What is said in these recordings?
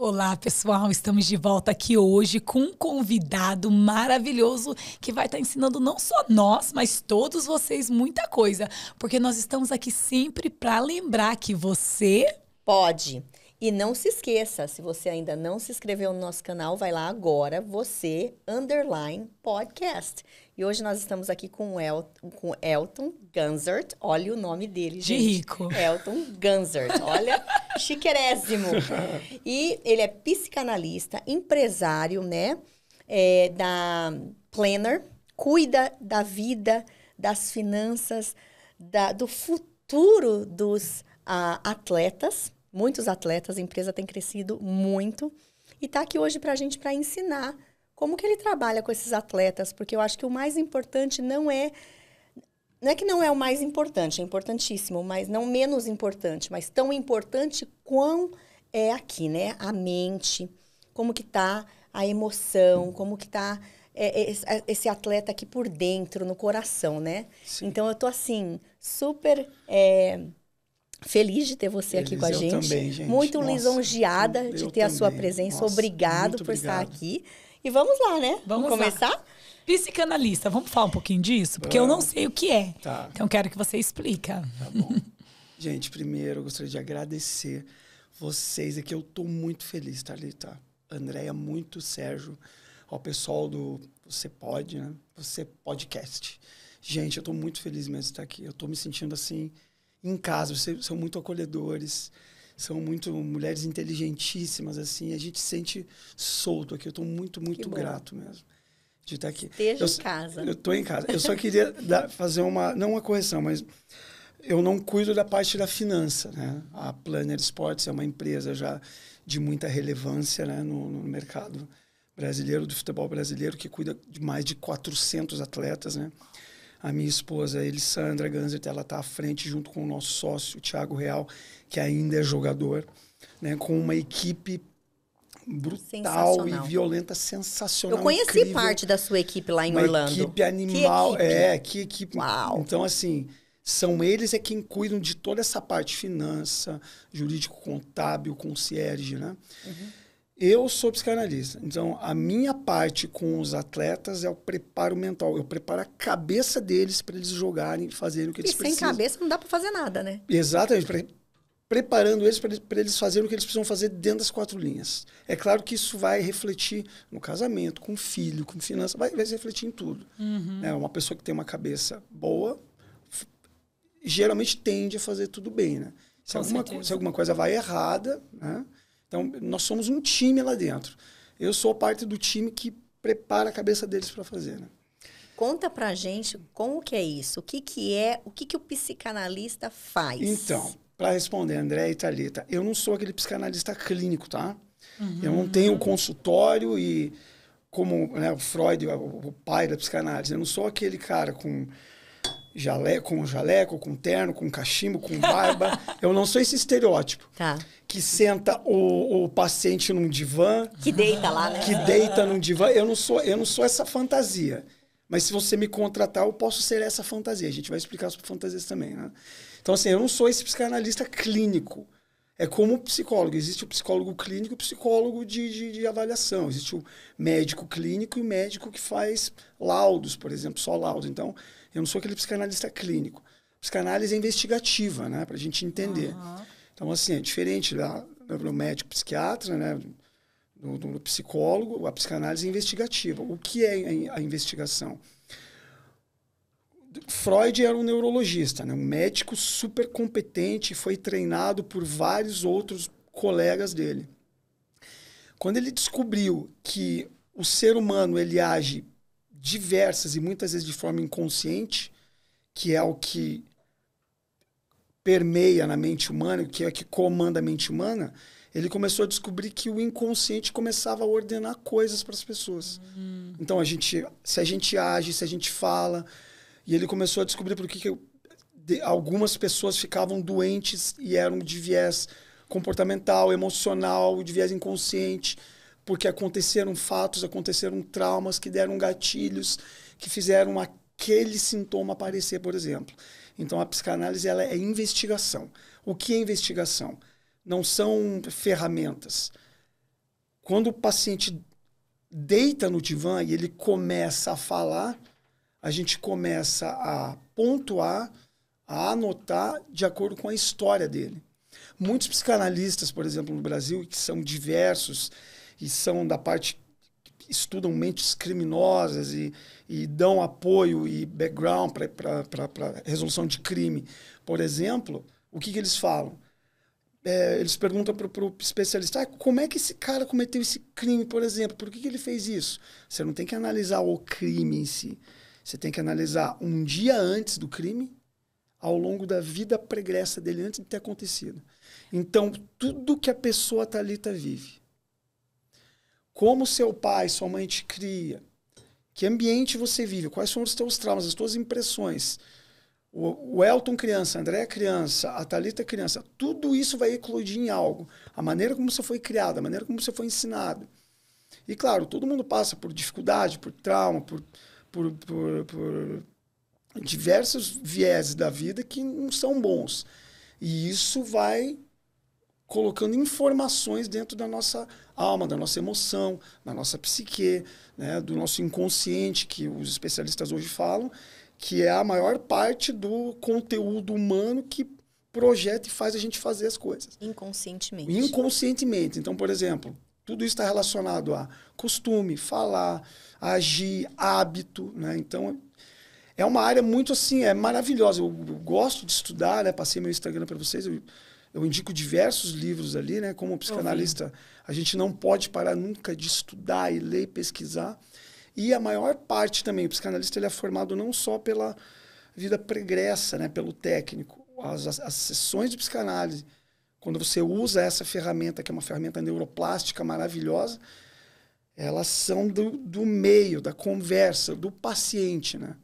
Olá, pessoal. Estamos de volta aqui hoje com um convidado maravilhoso que vai estar ensinando não só nós, mas todos vocês muita coisa. Porque nós estamos aqui sempre para lembrar que você pode. E não se esqueça, se você ainda não se inscreveu no nosso canal, vai lá agora, _podcast. E hoje nós estamos aqui com o Elton Ganzert. Olha o nome dele, de gente. rico. Elton Ganzert. Olha, chiquerésimo. E ele é psicanalista, empresário, né? Da Planner. Cuida da vida, das finanças, do futuro dos atletas. Muitos atletas, a empresa tem crescido muito. E está aqui hoje para a gente para ensinar como que ele trabalha com esses atletas, porque eu acho que o mais importante não é que não é o mais importante, é importantíssimo, mas não menos importante, mas tão importante quão é aqui, né? A mente, como que tá a emoção, como que tá esse atleta aqui por dentro, no coração, né? Sim. Então, eu tô assim, super feliz de ter você aqui com a gente. Eu também, gente. Muito lisonjeada de ter a sua presença. Obrigado por estar aqui. E vamos lá, né? Vamos começar? Lá. Psicanalista, vamos falar um pouquinho disso? Porque eu não sei o que é. Tá. Então, quero que você explique. Tá bom. Gente, primeiro, eu gostaria de agradecer vocês aqui. Eu estou muito feliz, Thalita. Andréia, muito, Sérgio, ao pessoal do Você Pode, né? Você Podcast. Gente, eu estou muito feliz mesmo de estar aqui. Eu estou me sentindo assim, em casa. Vocês são muito acolhedores. São muito mulheres inteligentíssimas, assim. A gente se sente solto aqui. Eu estou muito, muito grato mesmo de estar aqui. Esteja em casa. Eu estou em casa. Eu só queria fazer não uma correção, mas eu não cuido da parte da finança, né? A Planner Sports é uma empresa já de muita relevância, né, no mercado brasileiro, do futebol brasileiro, que cuida de mais de 400 atletas, né? A minha esposa, Elisandra Ganzert, ela está à frente junto com o nosso sócio, o Thiago Real, que ainda é jogador, né, com uma equipe brutal e violenta, sensacional. Eu conheci incrível. Parte da sua equipe lá em Orlando. Uma equipe animal. Que equipe? Uau. Então, assim, são eles quem cuidam de toda essa parte, finança, jurídico, contábil, concierge, né? Uhum. Eu sou psicanalista, então a minha parte com os atletas é o preparo mental. Eu preparo a cabeça deles para eles jogarem e fazerem o que eles precisam. E sem cabeça não dá para fazer nada, né? Exatamente, preparando eles para eles fazerem o que eles precisam fazer dentro das 4 linhas. É claro que isso vai refletir no casamento, com o filho, com finança, vai refletir em tudo. Uhum. Uma pessoa que tem uma cabeça boa, geralmente tende a fazer tudo bem, né? Se alguma coisa vai errada, né? Então, nós somos um time lá dentro. Eu sou parte do time que prepara a cabeça deles para fazer, né? Conta pra gente como que é isso. O que o psicanalista faz? Então, para responder, André e Thalita, eu não sou aquele psicanalista clínico, tá? Uhum. Eu não tenho consultório e como, né, o Freud, o pai da psicanálise, eu não sou aquele cara com jaleco, com terno, com cachimbo, com barba. Eu não sou esse estereótipo. Tá. Que senta o paciente num divã. Que deita lá, né? Que deita num divã. Eu não sou essa fantasia. Mas se você me contratar, eu posso ser essa fantasia. A gente vai explicar sobre fantasias também, né? Então, assim, eu não sou esse psicanalista clínico. É como o psicólogo. Existe o psicólogo clínico e o psicólogo de avaliação. Existe o médico clínico e o médico que faz laudos, por exemplo, só laudos. Então, eu não sou aquele psicanalista clínico. Psicanálise é investigativa, né? Para a gente entender. Uhum. Então, assim, é diferente do médico psiquiatra, né? Do psicólogo, a psicanálise é investigativa. O que é a investigação? Freud era um neurologista, né? Um médico super competente, foi treinado por vários outros colegas dele. Quando ele descobriu que o ser humano ele age diversas e muitas vezes de forma inconsciente, que é o que permeia na mente humana, que é o que comanda a mente humana, ele começou a descobrir que o inconsciente começava a ordenar coisas para as pessoas. Então, se a gente age, se a gente fala... E ele começou a descobrir por que algumas pessoas ficavam doentes e eram de viés comportamental, emocional, de viés inconsciente, porque aconteceram fatos, aconteceram traumas que deram gatilhos, que fizeram aquele sintoma aparecer, por exemplo. Então, a psicanálise ela é investigação. O que é investigação? Não são ferramentas. Quando o paciente deita no divã e ele começa a falar, a gente começa a pontuar, a anotar de acordo com a história dele. Muitos psicanalistas, por exemplo, no Brasil, que são diversos e são da parte que estudam mentes criminosas e dão apoio e background para resolução de crime, por exemplo, o que eles falam? Eles perguntam para o especialista, como é que esse cara cometeu esse crime, por exemplo? Por que ele fez isso? Você não tem que analisar o crime em si. Você tem que analisar um dia antes do crime, ao longo da vida pregressa dele, antes de ter acontecido. Então, tudo que a pessoa Thalita vive, como seu pai, sua mãe te cria, que ambiente você vive, quais são os teus traumas, as tuas impressões, o Elton criança, a Andréa criança, a Thalita criança, tudo isso vai eclodir em algo. A maneira como você foi criado, a maneira como você foi ensinado. E, claro, todo mundo passa por dificuldade, por trauma, por diversos vieses da vida que não são bons. E isso vai colocando informações dentro da nossa alma, da nossa emoção, da nossa psique, né, do nosso inconsciente, que os especialistas hoje falam, que é a maior parte do conteúdo humano que projeta e faz a gente fazer as coisas. Inconscientemente. Inconscientemente. Então, por exemplo, tudo isso está relacionado a costume, falar, agir, hábito, né? Então, é uma área muito assim, maravilhosa. Eu gosto de estudar, né? Passei meu Instagram para vocês, eu indico diversos livros ali, né? Como psicanalista, a gente não pode parar nunca de estudar e ler e pesquisar. E a maior parte também, o psicanalista ele é formado não só pela vida pregressa, né? Pelo técnico. As sessões de psicanálise, quando você usa essa ferramenta, que é uma ferramenta neuroplástica maravilhosa, elas são do meio, da conversa, do paciente, né?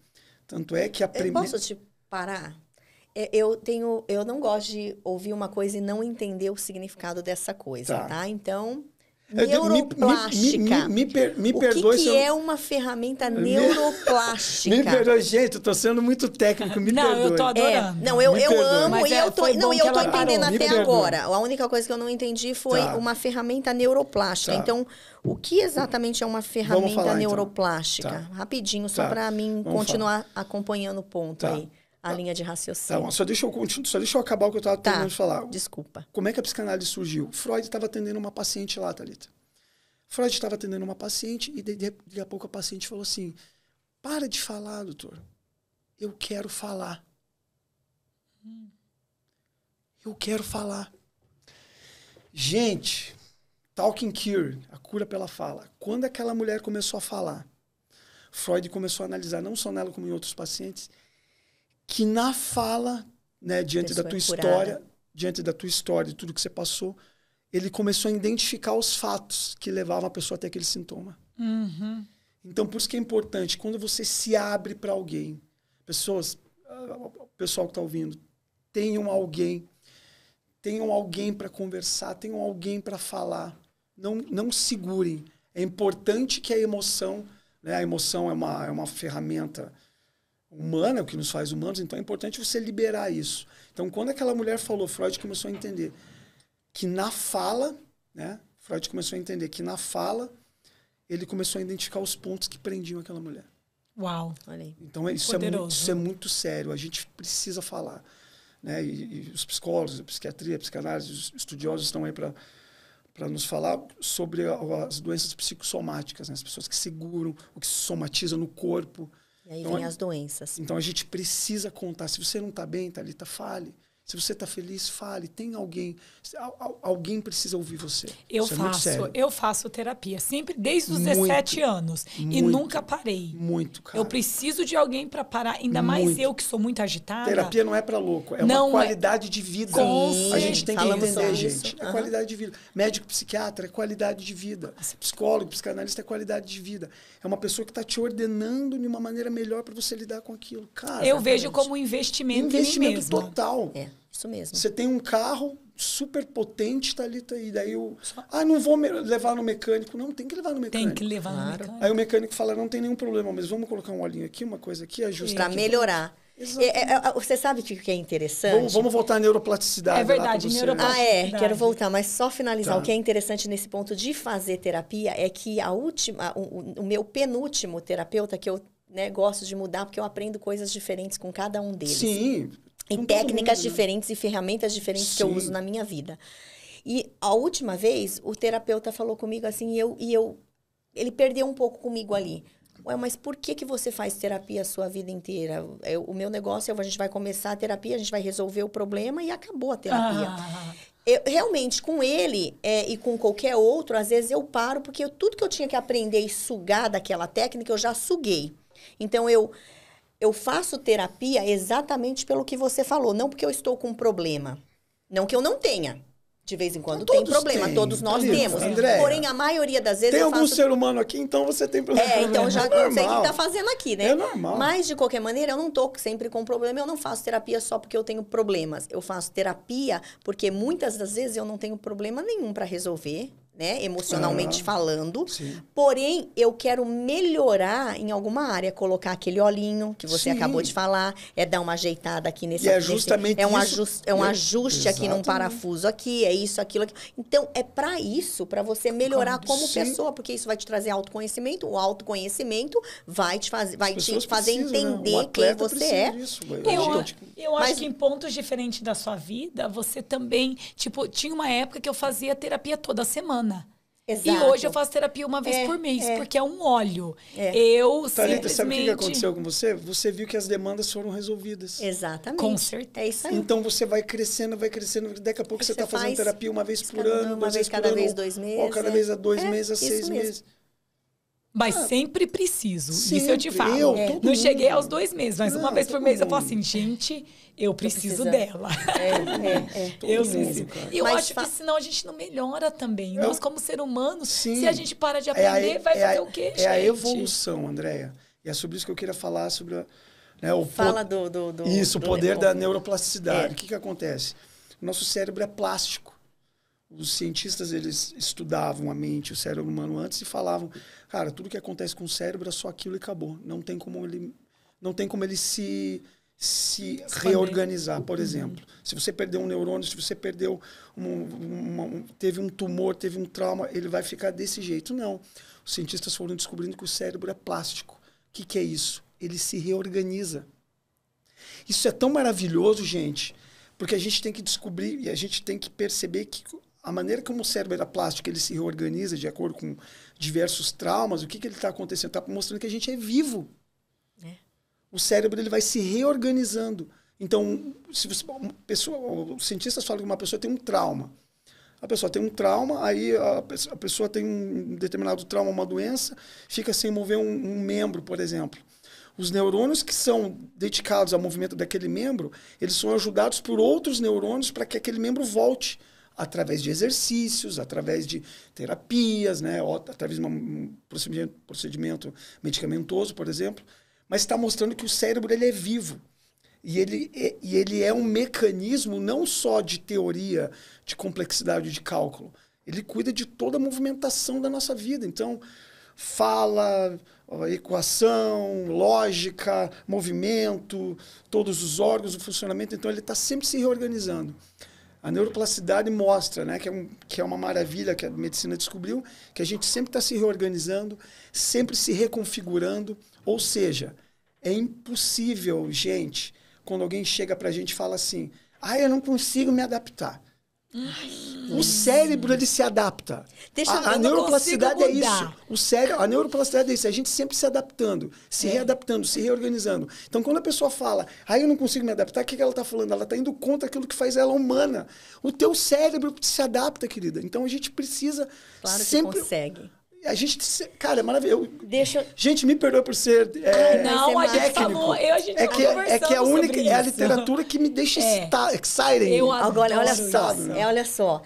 Tanto é que a primeira... Posso te parar? Eu não gosto de ouvir uma coisa e não entender o significado dessa coisa, tá? Então, neuroplástica. Me perdoe o que é uma ferramenta neuroplástica? Me perdoe, gente, eu tô sendo muito técnico, me perdoe. Não, eu tô adorando. Eu amo e eu tô entendendo parou. até agora. A única coisa que eu não entendi foi uma ferramenta neuroplástica. Tá. Então, o que exatamente é uma ferramenta neuroplástica? Então. Tá. Rapidinho, só para mim continuar acompanhando o ponto aí. A linha de raciocínio. Tá, só deixa eu acabar o que eu estava terminando de falar. Desculpa. Como é que a psicanálise surgiu? Freud estava atendendo uma paciente lá, Thalita. Freud estava atendendo uma paciente e daqui a pouco a paciente falou assim, para de falar, doutor. Eu quero falar. Eu quero falar. Gente, talking cure, a cura pela fala. Quando aquela mulher começou a falar, Freud começou a analisar, não só nela como em outros pacientes, que na fala, né, diante da tua história, de tudo que você passou, ele começou a identificar os fatos que levavam a pessoa até aquele sintoma. Uhum. Então, por isso que é importante, quando você se abre para alguém, o pessoal que está ouvindo, tenham alguém para conversar, tenham alguém para falar. Não segurem. É importante que a emoção, né, a emoção é uma ferramenta humana, é o que nos faz humanos, então é importante você liberar isso. Então, quando aquela mulher falou, Freud começou a entender que na fala, né, ele começou a identificar os pontos que prendiam aquela mulher. Uau! Então, isso é muito sério, a gente precisa falar. Né? E os psicólogos, a psiquiatria, a psicanálise, os estudiosos estão aí para nos falar sobre as doenças psicossomáticas, né? As pessoas que seguram, o que se somatiza no corpo. E aí vem as doenças. Então, a gente precisa contar. Se você não está bem, Thalita, fale. Se você está feliz, fale. Tem alguém. Alguém precisa ouvir você. Eu faço terapia. Sempre, desde os 17 anos. E nunca parei. Muito, cara. Eu preciso de alguém para parar. Ainda mais eu, que sou muito agitada. Terapia não é para louco. É uma qualidade de vida. A gente tem que entender, gente. É qualidade de vida. Médico, psiquiatra é qualidade de vida. Psicólogo, psicanalista é qualidade de vida. É uma pessoa que está te ordenando de uma maneira melhor para você lidar com aquilo. Cara, eu vejo como um investimento em mim mesma. Total. Isso mesmo. Você tem um carro super potente, Thalita, e daí não vou levar no mecânico. Não, tem que levar no mecânico. Tem que levar no mecânico. Aí o mecânico fala, não tem nenhum problema, mas vamos colocar um olhinho aqui, uma coisa aqui, ajustar. Para melhorar. Você sabe o que é interessante? Vamos voltar à neuroplasticidade. É verdade, neuroplasticidade. Quero voltar, mas só finalizar. Tá. O que é interessante nesse ponto de fazer terapia é que o meu penúltimo terapeuta, que eu gosto de mudar, porque eu aprendo coisas diferentes com cada um deles. Sim. E técnicas diferentes e ferramentas diferentes que eu uso na minha vida. E a última vez, o terapeuta falou comigo assim, ele perdeu um pouco comigo ali. Ué, mas por que você faz terapia a sua vida inteira? O meu negócio a gente vai começar a terapia, a gente vai resolver o problema e acabou a terapia. Realmente, com ele e com qualquer outro, às vezes eu paro, porque tudo que eu tinha que aprender e sugar daquela técnica, eu já suguei. Então, eu faço terapia exatamente pelo que você falou, não porque eu estou com um problema. Não que eu não tenha. De vez em quando tem problema, todos nós temos. Andréia, porém, a maioria das vezes tem algum ser humano aqui, então você tem problema. Então já não sei o que tá fazendo aqui, né? É normal. Mas, de qualquer maneira, eu não tô sempre com problema. Eu não faço terapia só porque eu tenho problemas. Eu faço terapia porque muitas das vezes eu não tenho problema nenhum para resolver, né? Emocionalmente falando. Sim. Porém, eu quero melhorar em alguma área. Colocar aquele olhinho que você acabou de falar. Dar uma ajeitada aqui nesse... E é justamente isso. É um ajuste aqui num parafuso aqui. É isso, aquilo, aqui. Então, é para isso. Para você melhorar como pessoa. Porque isso vai te trazer autoconhecimento. O autoconhecimento vai te fazer entender né? quem você é. Disso, eu acho que em pontos diferentes da sua vida, você também... Tipo, tinha uma época que eu fazia terapia toda semana. Exato. E hoje eu faço terapia uma vez por mês, porque é um óleo. Eu Thalita, simplesmente... sabe o que aconteceu com você? Você viu que as demandas foram resolvidas. Exatamente. Com certeza. É isso aí. Então você vai crescendo. Daqui a pouco você está fazendo terapia uma vez por ano, uma vez cada vez 2 meses. Ou cada vez a 2 meses, a 6 meses. Mas sempre preciso. Sempre. Isso eu te falo. Não cheguei aos 2 meses, mas uma vez por mês eu falo assim, gente, eu preciso dela. Eu preciso. E eu acho que senão a gente não melhora também. Nós, como ser humanos, se a gente para de aprender, vai fazer o quê, gente? É a evolução, Andréia. E é sobre isso que eu queria falar, sobre Fala do o poder da neuroplasticidade. O que acontece? O nosso cérebro é plástico. Os cientistas, eles estudavam a mente, o cérebro humano antes e falavam, cara, tudo que acontece com o cérebro é só aquilo e acabou. Não tem como ele se reorganizar. Por exemplo, se você perdeu um neurônio, se você perdeu teve um tumor, teve um trauma, ele vai ficar desse jeito. Não. Os cientistas foram descobrindo que o cérebro é plástico. O que é isso? Ele se reorganiza. Isso é tão maravilhoso, gente, porque a gente tem que descobrir e a gente tem que perceber que a maneira como o cérebro era plástico, ele se reorganiza de acordo com diversos traumas, o que ele está acontecendo? Está mostrando que a gente é vivo. O cérebro ele vai se reorganizando. Então, os cientistas falam que uma pessoa tem um trauma. A pessoa tem um trauma, aí a pessoa tem um determinado trauma, uma doença, fica sem mover um membro, por exemplo. Os neurônios que são dedicados ao movimento daquele membro, eles são ajudados por outros neurônios para que aquele membro volte, através de exercícios, através de terapias, né? Ou através de um procedimento medicamentoso, por exemplo. Mas está mostrando que o cérebro ele é vivo. E ele é um mecanismo não só de teoria, de complexidade, de cálculo. Ele cuida de toda a movimentação da nossa vida. Então, fala, equação, lógica, movimento, todos os órgãos, o funcionamento. Então, ele está sempre se reorganizando. A neuroplasticidade mostra, né, que é uma maravilha que a medicina descobriu, que a gente sempre está se reorganizando, sempre se reconfigurando. Ou seja, é impossível, gente, quando alguém chega para a gente e fala assim, eu não consigo me adaptar. O cérebro, ele se adapta. A neuroplasticidade é isso. A neuroplasticidade é isso. A gente sempre se adaptando, se readaptando, se reorganizando. Então, quando a pessoa fala, eu não consigo me adaptar, o que ela está falando? Ela está indo contra aquilo que faz ela humana. O teu cérebro se adapta, querida. Então, a gente precisa sempre... que consegue. A gente... Cara, é maravilhoso. Deixa... Gente, me perdoa por ser não, a gente falou... a gente é a literatura que me deixa exciting. Olha só.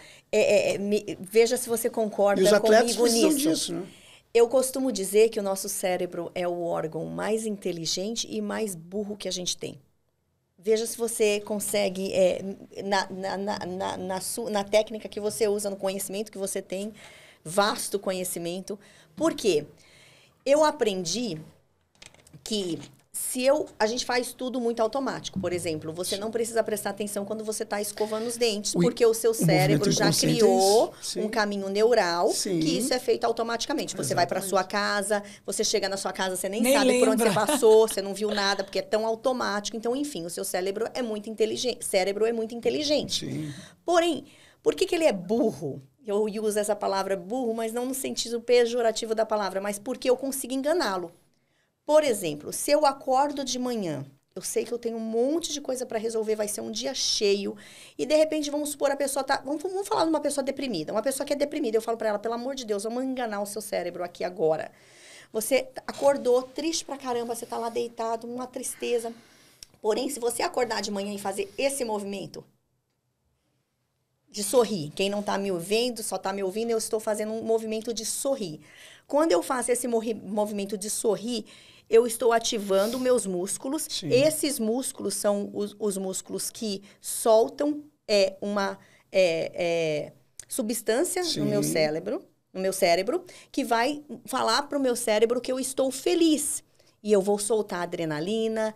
Veja se você concorda comigo nisso. E os atletas precisam disso, né? Eu costumo dizer que o nosso cérebro é o órgão mais inteligente e mais burro que a gente tem. Veja se você consegue, na técnica que você usa, no conhecimento que você tem, vasto conhecimento. Por quê? Eu aprendi que A gente faz tudo muito automático. Por exemplo, você não precisa prestar atenção quando você está escovando os dentes, porque o seu cérebro já criou um caminho neural que isso é feito automaticamente. Você vai para sua casa, você chega na sua casa, você nem sabe por onde você passou, você não viu nada, porque é tão automático. Então, enfim, o seu cérebro é muito inteligente. Sim. Porém, por que ele é burro? Eu uso essa palavra burro, mas não no sentido pejorativo da palavra, mas porque eu consigo enganá-lo. Por exemplo, se eu acordo de manhã, eu sei que eu tenho um monte de coisa para resolver, vai ser um dia cheio, e de repente, vamos supor, a pessoa tá... Vamos falar de uma pessoa deprimida. Uma pessoa que é deprimida, eu falo para ela, pelo amor de Deus, vamos enganar o seu cérebro aqui agora. Você acordou triste pra caramba, você tá lá deitado, uma tristeza. Porém, se você acordar de manhã e fazer esse movimento de sorrir, quem não tá me vendo, só tá me ouvindo, eu estou fazendo um movimento de sorrir. Quando eu faço esse movimento de sorrir, eu estou ativando meus músculos. Sim. Esses músculos são os músculos que soltam uma substância no meu cérebro, que vai falar para o meu cérebro que eu estou feliz. E eu vou soltar adrenalina,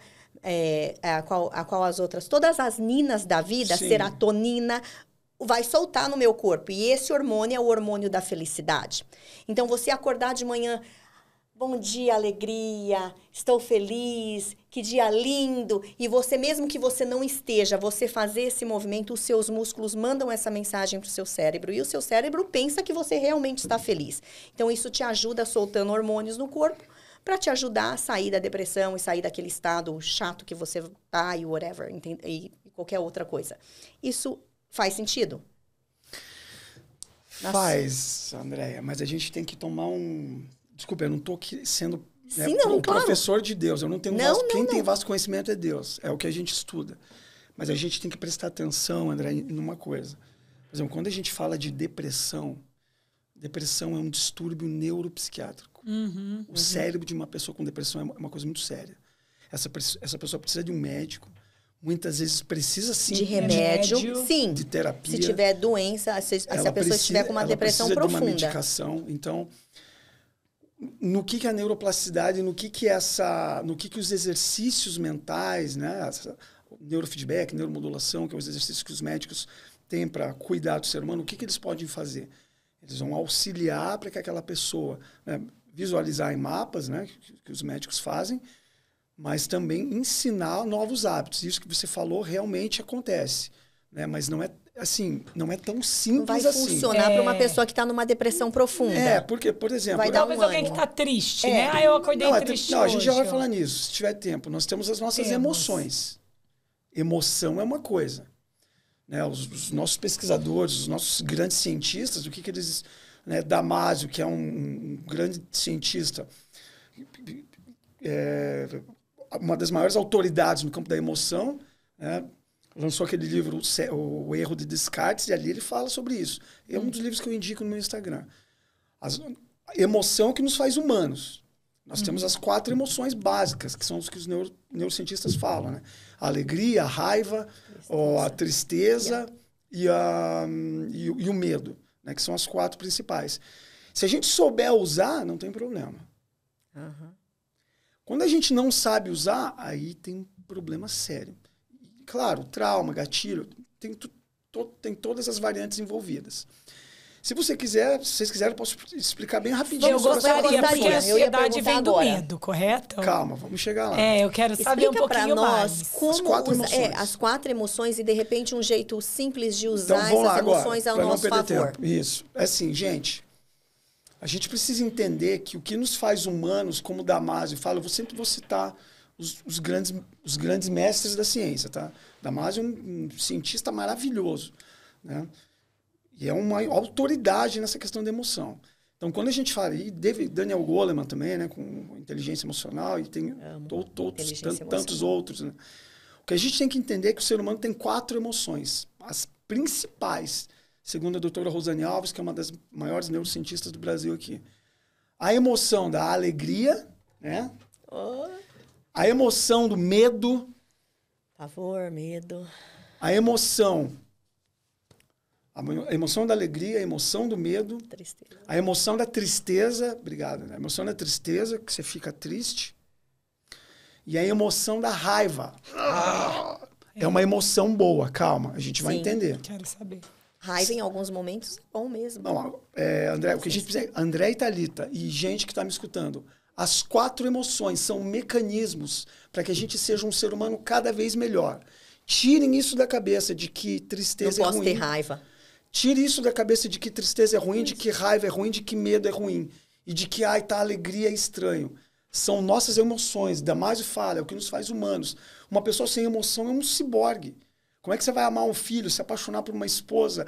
a qual as outras, todas as ninas da vida, sim, serotonina, vai soltar no meu corpo. E esse hormônio é o hormônio da felicidade. Então, você acordar de manhã... Bom dia, alegria, estou feliz, que dia lindo. E você, mesmo que você não esteja, você fazer esse movimento, os seus músculos mandam essa mensagem para o seu cérebro. E o seu cérebro pensa que você realmente está feliz. Então, isso te ajuda soltando hormônios no corpo para te ajudar a sair da depressão e sair daquele estado chato que você tá e whatever, e qualquer outra coisa. Isso faz sentido? Faz, Andréia, mas a gente tem que tomar um... Desculpa, eu não estou sendo professor de Deus. Eu não tenho quem tem vasto conhecimento é Deus. É o que a gente estuda. Mas a gente tem que prestar atenção, André, numa coisa. Por exemplo, quando a gente fala de depressão é um distúrbio neuropsiquiátrico. O cérebro de uma pessoa com depressão é uma coisa muito séria. Essa pessoa precisa de um médico. Muitas vezes precisa, sim, de remédio, sim, de terapia. Se tiver doença, se a pessoa estiver com uma depressão profunda. De uma medicação. Então... No que a neuroplasticidade, no que os exercícios mentais, né, neurofeedback, neuromodulação, que é os exercícios que os médicos têm para cuidar do ser humano, o que eles podem fazer? Eles vão auxiliar para que aquela pessoa, né, visualizar em mapas, né, que os médicos fazem, mas também ensinar novos hábitos. Isso que você falou realmente acontece, né, mas não é assim, não é tão simples assim. Vai funcionar para uma pessoa que está numa depressão profunda. Porque, por exemplo... Vai dar alguém que está triste, né? Eu acordei triste Não, a gente já vai falar nisso, se tiver tempo. Nós temos as nossas emoções. Emoção é uma coisa. Né? Os nossos pesquisadores, os nossos grandes cientistas, o que eles... Né? Damasio, que é um grande cientista, uma das maiores autoridades no campo da emoção, né? Lançou aquele livro, O Erro de Descartes, e ali ele fala sobre isso. É um dos livros que eu indico no meu Instagram. A emoção que nos faz humanos. Nós temos as 4 emoções básicas, que são os que os neurocientistas falam. Né? A alegria, a raiva, a tristeza e o medo, né? Que são as 4 principais. Se a gente souber usar, não tem problema. Quando a gente não sabe usar, aí tem um problema sério. Claro, trauma, gatilho, tem todas as variantes envolvidas. Se vocês quiserem, eu posso explicar bem rapidinho. Eu gostaria, porque a ansiedade vem do medo, correto? Calma, vamos chegar lá. Eu quero saber um pouquinho mais. Como as 4 emoções e, de repente, um jeito simples de usar essas emoções ao nosso favor. Tempo. Isso. É assim, gente, a gente precisa entender que o que nos faz humanos, como Damasio fala, eu sempre vou citar... Os grandes mestres da ciência, tá? Damasio é um cientista maravilhoso, né? E é uma autoridade nessa questão da emoção. Então, quando a gente fala... E Daniel Goleman também, né? Com inteligência emocional, e tem tantos outros. Né? O que a gente tem que entender é que o ser humano tem 4 emoções. As principais, segundo a doutora Rosane Alves, que é uma das maiores neurocientistas do Brasil aqui. A emoção da alegria, né? A emoção do medo. Pavor, medo. A emoção da alegria, a emoção do medo. Tristeza. A emoção da tristeza. Obrigado. Né? A emoção da tristeza, que você fica triste. E a emoção da raiva. É uma emoção boa, calma, a gente vai Sim. entender. Quero saber. Raiva em alguns momentos é bom mesmo. Não, André, o que a gente precisa, André e Thalita e gente que está me escutando, as 4 emoções são mecanismos para que a gente seja um ser humano cada vez melhor. Tirem isso da cabeça de que Não tristeza é posso ruim. ter raiva. Tire isso da cabeça de que tristeza é ruim, de que raiva é ruim, de que medo é ruim. E de que, alegria é estranho. São nossas emoções. Damásio fala, é o que nos faz humanos. Uma pessoa sem emoção é um ciborgue. Como é que você vai amar um filho, se apaixonar por uma esposa,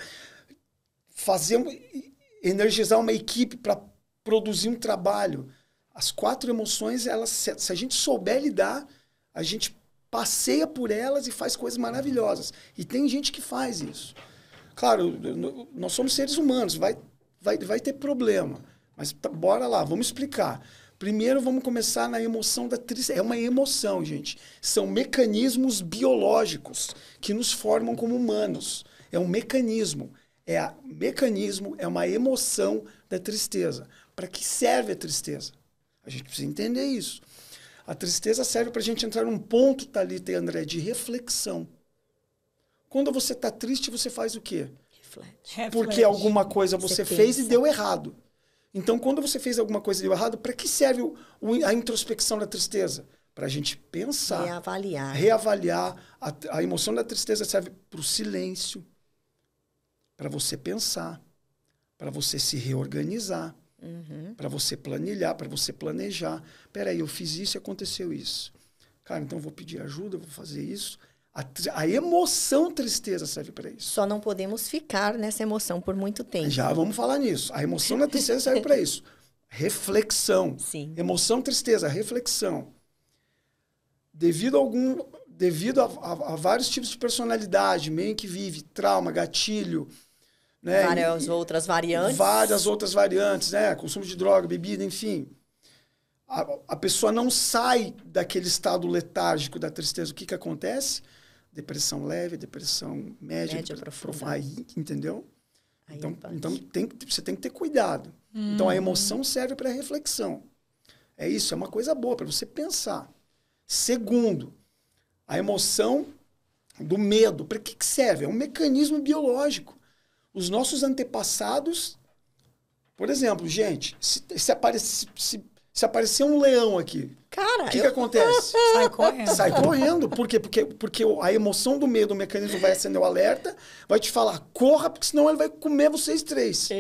energizar uma equipe para produzir um trabalho? As 4 emoções, elas, se a gente souber lidar, a gente passeia por elas e faz coisas maravilhosas. E tem gente que faz isso. Claro, nós somos seres humanos, vai ter problema. Mas bora lá, vamos explicar. Primeiro, vamos começar na emoção da tristeza. É uma emoção, gente. São mecanismos biológicos que nos formam como humanos. É um mecanismo. Mecanismo é uma emoção da tristeza. Para que serve a tristeza? A gente precisa entender isso. A tristeza serve para a gente entrar num ponto, Thalita e André, de reflexão. Quando você está triste, você faz o quê? Reflete. Porque alguma coisa você fez e pensa. deu errado. Então, quando você fez alguma coisa e deu errado, para que serve a introspecção da tristeza? Para a gente pensar. Reavaliar. A emoção da tristeza serve para o silêncio, para você pensar, para você se reorganizar, para você planilhar, para você planejar. Peraí, eu fiz isso e aconteceu isso. Cara, então eu vou pedir ajuda, eu vou fazer isso. A emoção tristeza serve para isso. Só não podemos ficar nessa emoção por muito tempo. Já vamos falar nisso. A emoção da tristeza serve para isso. Reflexão. Sim. Emoção, tristeza, reflexão. Devido a vários tipos de personalidade, meio que vive, trauma, gatilho, né? Várias outras variantes. Várias outras variantes, né? Consumo de droga, bebida, enfim. A pessoa não sai daquele estado letárgico da tristeza. O que acontece? Depressão leve, depressão média profunda. Aí, entendeu? Aí então pode. você tem que ter cuidado. Então, a emoção serve para reflexão. É isso, é uma coisa boa para você pensar. Segundo, a emoção do medo. Para que serve? É um mecanismo biológico. Os nossos antepassados, por exemplo, gente, se aparecer um leão aqui, Cara, o que acontece? Sai correndo. Sai correndo. Por quê? Porque a emoção do medo, o mecanismo vai acender o alerta, vai te falar, corra, porque senão ele vai comer vocês 3.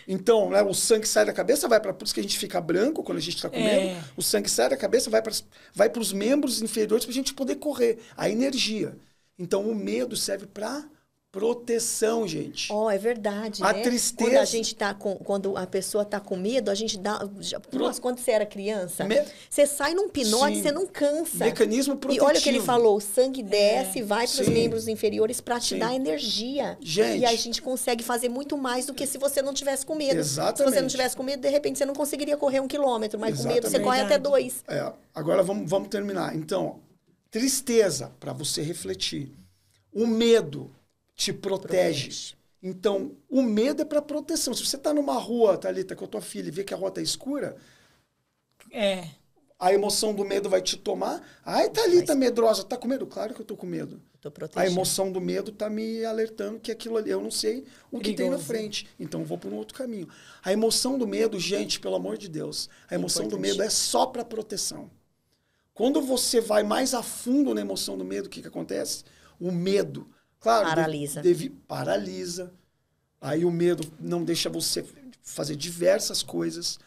Então, né, o sangue sai da cabeça, por isso que a gente fica branco quando a gente está com medo. O sangue sai da cabeça, vai para os membros inferiores para a gente poder correr. A energia. Então, o medo serve para proteção, gente. É verdade, A né? tristeza... Quando a gente quando a pessoa tá com medo, a gente dá... Nossa, quando você era criança, você sai num pinote, você não cansa. Mecanismo protetivo. E olha o que ele falou, o sangue desce, vai para os membros inferiores para te dar energia. Gente. E a gente consegue fazer muito mais do que se você não tivesse com medo. Exatamente. Se você não tivesse com medo, de repente você não conseguiria correr 1 quilômetro, mas com medo você corre Verdade. até 2. Agora vamos terminar. Então, tristeza, para você refletir. O medo te protege. Então, o medo é para proteção. Se você está numa rua, Thalita, com a tua filha e vê que a rua está escura, a emoção do medo vai te tomar. Ai, Thalita, medrosa, tá com medo? Claro que eu tô com medo. Tô protegendo. A emoção do medo tá me alertando que aquilo ali, eu não sei o que tem na frente. Então, eu vou por um outro caminho. A emoção do medo, gente, pelo amor de Deus, a emoção do medo é só para proteção. Quando você vai mais a fundo na emoção do medo, o que acontece? O medo... Claro, paralisa. Aí o medo não deixa você fazer diversas coisas.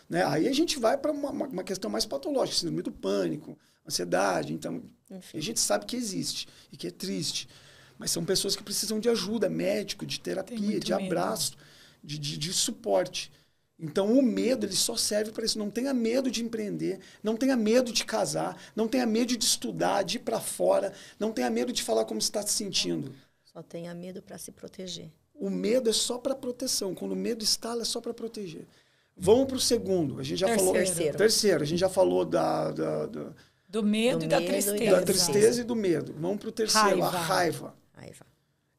Né? Aí a gente vai para uma questão mais patológica, síndrome do pânico, ansiedade. Então, a gente sabe que existe e que é triste. Mas são pessoas que precisam de ajuda, médico, de terapia, de abraço, de suporte. Então, o medo ele só serve para isso. Não tenha medo de empreender, não tenha medo de casar, não tenha medo de estudar, de ir para fora, não tenha medo de falar como você está se sentindo. Só tenha medo para se proteger. O medo é só para proteção. Quando o medo instala, é só para proteger. Vamos para o segundo. A gente já falou... Terceiro. A gente já falou do medo e da tristeza. Da tristeza e do medo. Vamos para o terceiro, a raiva.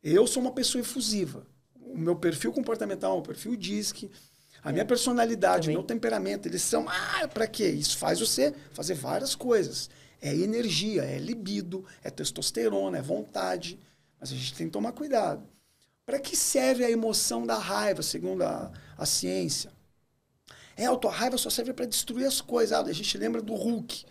Eu sou uma pessoa efusiva. O meu perfil comportamental, o perfil DISC... A minha personalidade, o meu temperamento, eles são... para quê? Isso faz você fazer várias coisas. É energia, é libido, é testosterona, é vontade. Mas a gente tem que tomar cuidado. Para que serve a emoção da raiva, segundo a ciência? A tua raiva só serve para destruir as coisas. A gente lembra do Hulk.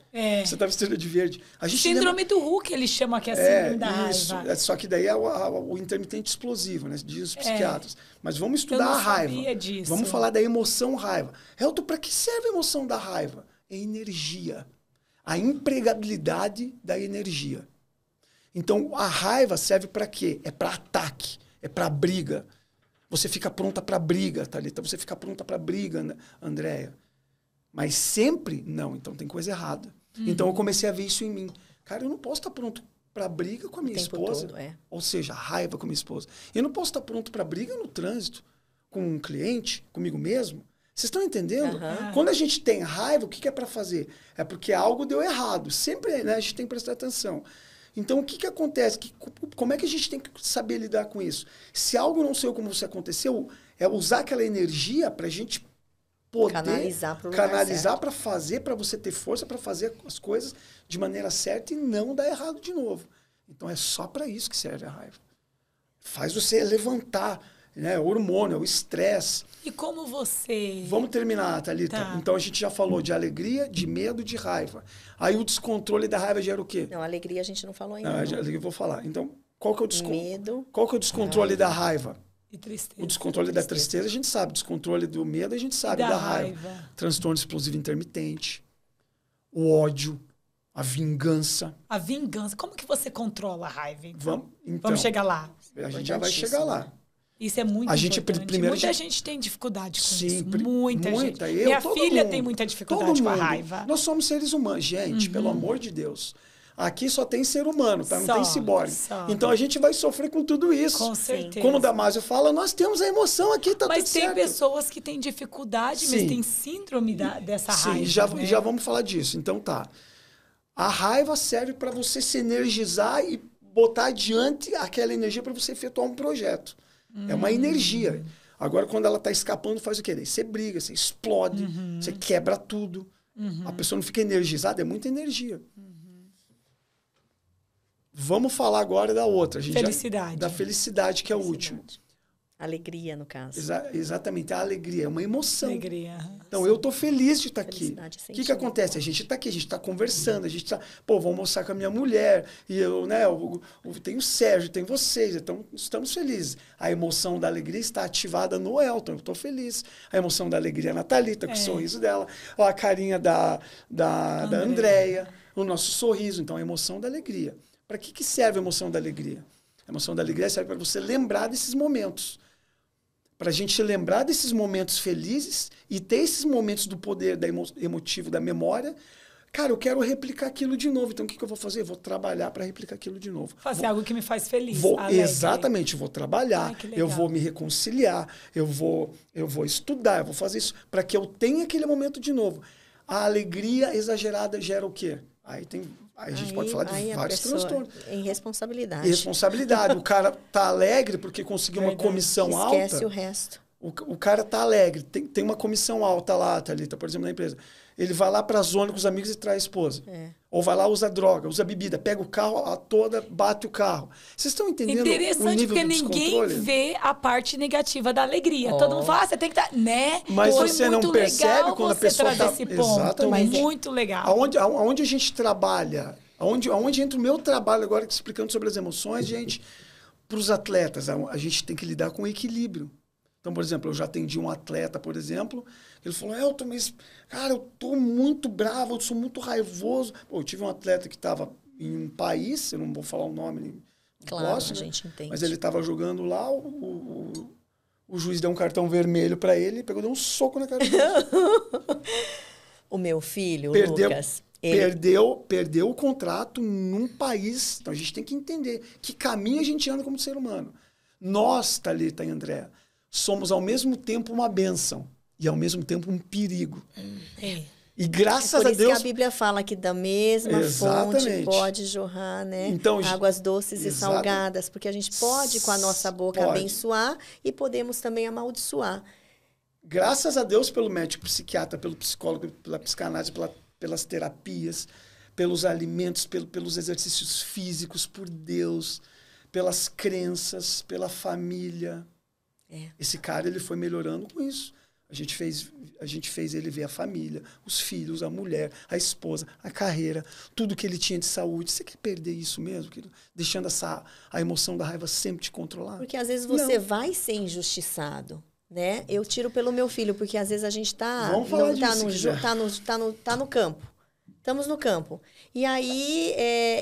Você tá vestido de verde. A gente síndrome do Hulk, eles chamam que é a síndrome da isso. raiva. Só que daí é o intermitente explosivo, né? Diz os psiquiatras. Mas vamos estudar a raiva. Sabia disso. Vamos falar da emoção raiva. Elton, para que serve a emoção da raiva? É energia. A empregabilidade da energia. Então, a raiva serve para quê? É para ataque, é para briga. Você fica pronta para briga, Thalita. Você fica pronta para briga, Andréia. Mas sempre, não. Então, tem coisa errada. Então, eu comecei a ver isso em mim. Cara, eu não posso estar pronto para briga com a minha esposa. Todo, Ou seja, raiva com a minha esposa. Eu não posso estar pronto para briga no trânsito, com um cliente, comigo mesmo. Vocês estão entendendo? Quando a gente tem raiva, o que é para fazer? É porque algo deu errado. Sempre, né, a gente tem que prestar atenção. Então, o que acontece? Como é que a gente tem que saber lidar com isso? Se algo não saiu como você aconteceu, é usar aquela energia para a gente poder canalizar para fazer, para você ter força para fazer as coisas de maneira certa e não dar errado de novo. Então, é só para isso que serve a raiva. Faz você levantar, né? O hormônio, o estresse. E como você... Vamos terminar, Thalita. Tá. Então, a gente já falou de alegria, de medo, de raiva. Aí, o descontrole da raiva gera o quê? Não, alegria a gente não falou ainda. Não, eu vou falar. Então, qual que é o Medo. Qual que é o descontrole da raiva? E tristeza. O descontrole da tristeza a gente sabe. O descontrole do medo a gente sabe. Da raiva. Transtorno explosivo intermitente. O ódio. A vingança. A vingança. Como que você controla a raiva, então? Então, Vamos chegar lá. A gente já vai chegar lá. Isso é muito importante. Primeiro muita gente tem dificuldade com Sim, isso. Muita gente. Eu, Minha filha mundo, tem muita dificuldade com a raiva. Nós somos seres humanos. Gente, pelo amor de Deus. Aqui só tem ser humano, tá? Não tem ciborgue. Então a gente vai sofrer com tudo isso. Com certeza. Como o Damásio fala, nós temos a emoção aqui, tá Mas tudo tem certo. pessoas que têm dificuldade, mas têm síndrome dessa raiva. Sim, já vamos falar disso. Então tá. A raiva serve para você se energizar e botar adiante aquela energia para você efetuar um projeto. É uma energia. Agora, quando ela tá escapando, faz o quê? Daí você briga, você explode, você quebra tudo. A pessoa não fica energizada, é muita energia. Vamos falar agora da outra. Felicidade. Da felicidade, que é o último. Alegria, no caso. Exatamente, a alegria é uma emoção. Alegria. Então, eu tô feliz de estar aqui. O que sentimento. acontece? A gente tá aqui, a gente tá conversando, a gente tá... Pô, vou almoçar com a minha mulher, e eu, né, tem o Sérgio, tem vocês, então estamos felizes. A emoção da alegria está ativada no Elton, eu tô feliz. A emoção da alegria na Thalita, com o sorriso dela. Ó, a carinha da Andréia, o nosso sorriso. Então, a emoção da alegria. Para que serve a emoção da alegria? A emoção da alegria serve para você lembrar desses momentos. Para a gente lembrar desses momentos felizes e ter esses momentos do poder emotivo da memória. Cara, eu quero replicar aquilo de novo. Então, o que eu vou fazer? Eu vou trabalhar para replicar aquilo de novo. Fazer algo que me faz feliz. Exatamente. Vou trabalhar, eu vou me reconciliar, eu vou estudar, eu vou fazer isso para que eu tenha aquele momento de novo. A alegria exagerada gera o quê? Aí a gente pode falar de vários transtornos. Irresponsabilidade. Irresponsabilidade. O cara tá alegre porque conseguiu uma comissão alta. Esquece o resto. O cara tá alegre. Tem uma comissão alta lá, Thalita, por exemplo, na empresa. Ele vai lá pra zona com os amigos e traz a esposa. Ou vai lá, usa droga, usa bebida, pega o carro toda, bate o carro. Vocês estão entendendo o nível Interessante, porque do ninguém vê a parte negativa da alegria. Todo mundo fala, você tem que estar, né? Mas foi você muito não percebe legal quando a você pessoa trazer tá... esse ponto. Exatamente. Muito legal. Aonde a gente trabalha, aonde entra o meu trabalho agora explicando sobre as emoções, gente, para os atletas, a gente tem que lidar com o equilíbrio. Então, por exemplo, eu já atendi um atleta, por exemplo, ele falou, Elton, mas, cara, eu tô muito bravo, eu sou muito raivoso. Pô, eu tive um atleta que estava em um país, eu não vou falar o nome, claro, posso, a gente entende. Mas ele estava jogando lá, o juiz deu um cartão vermelho para ele, deu um soco na cara dele. O meu filho, Perdeu, Lucas... Perdeu o contrato num país. Então, a gente tem que entender que caminho a gente anda como ser humano. Nós, Thalita e André, somos ao mesmo tempo uma bênção e ao mesmo tempo um perigo. E graças a Deus... Por isso que a Bíblia fala que da mesma fonte pode jorrar, né? Então, águas doces e salgadas, porque a gente pode com a nossa boca abençoar e podemos também amaldiçoar. Graças a Deus pelo médico psiquiatra, pelo psicólogo, pela psicanálise, pelas terapias, pelos alimentos, pelos exercícios físicos, por Deus, pelas crenças, pela família. Esse cara, ele foi melhorando com isso. A gente fez ele ver a família, os filhos, a mulher, a esposa, a carreira, tudo que ele tinha de saúde. Você quer perder isso mesmo, querido? Deixando a emoção da raiva sempre te controlar? Porque às vezes você vai ser injustiçado, né? Eu tiro pelo meu filho, porque às vezes a gente tá no campo. Estamos no campo. E aí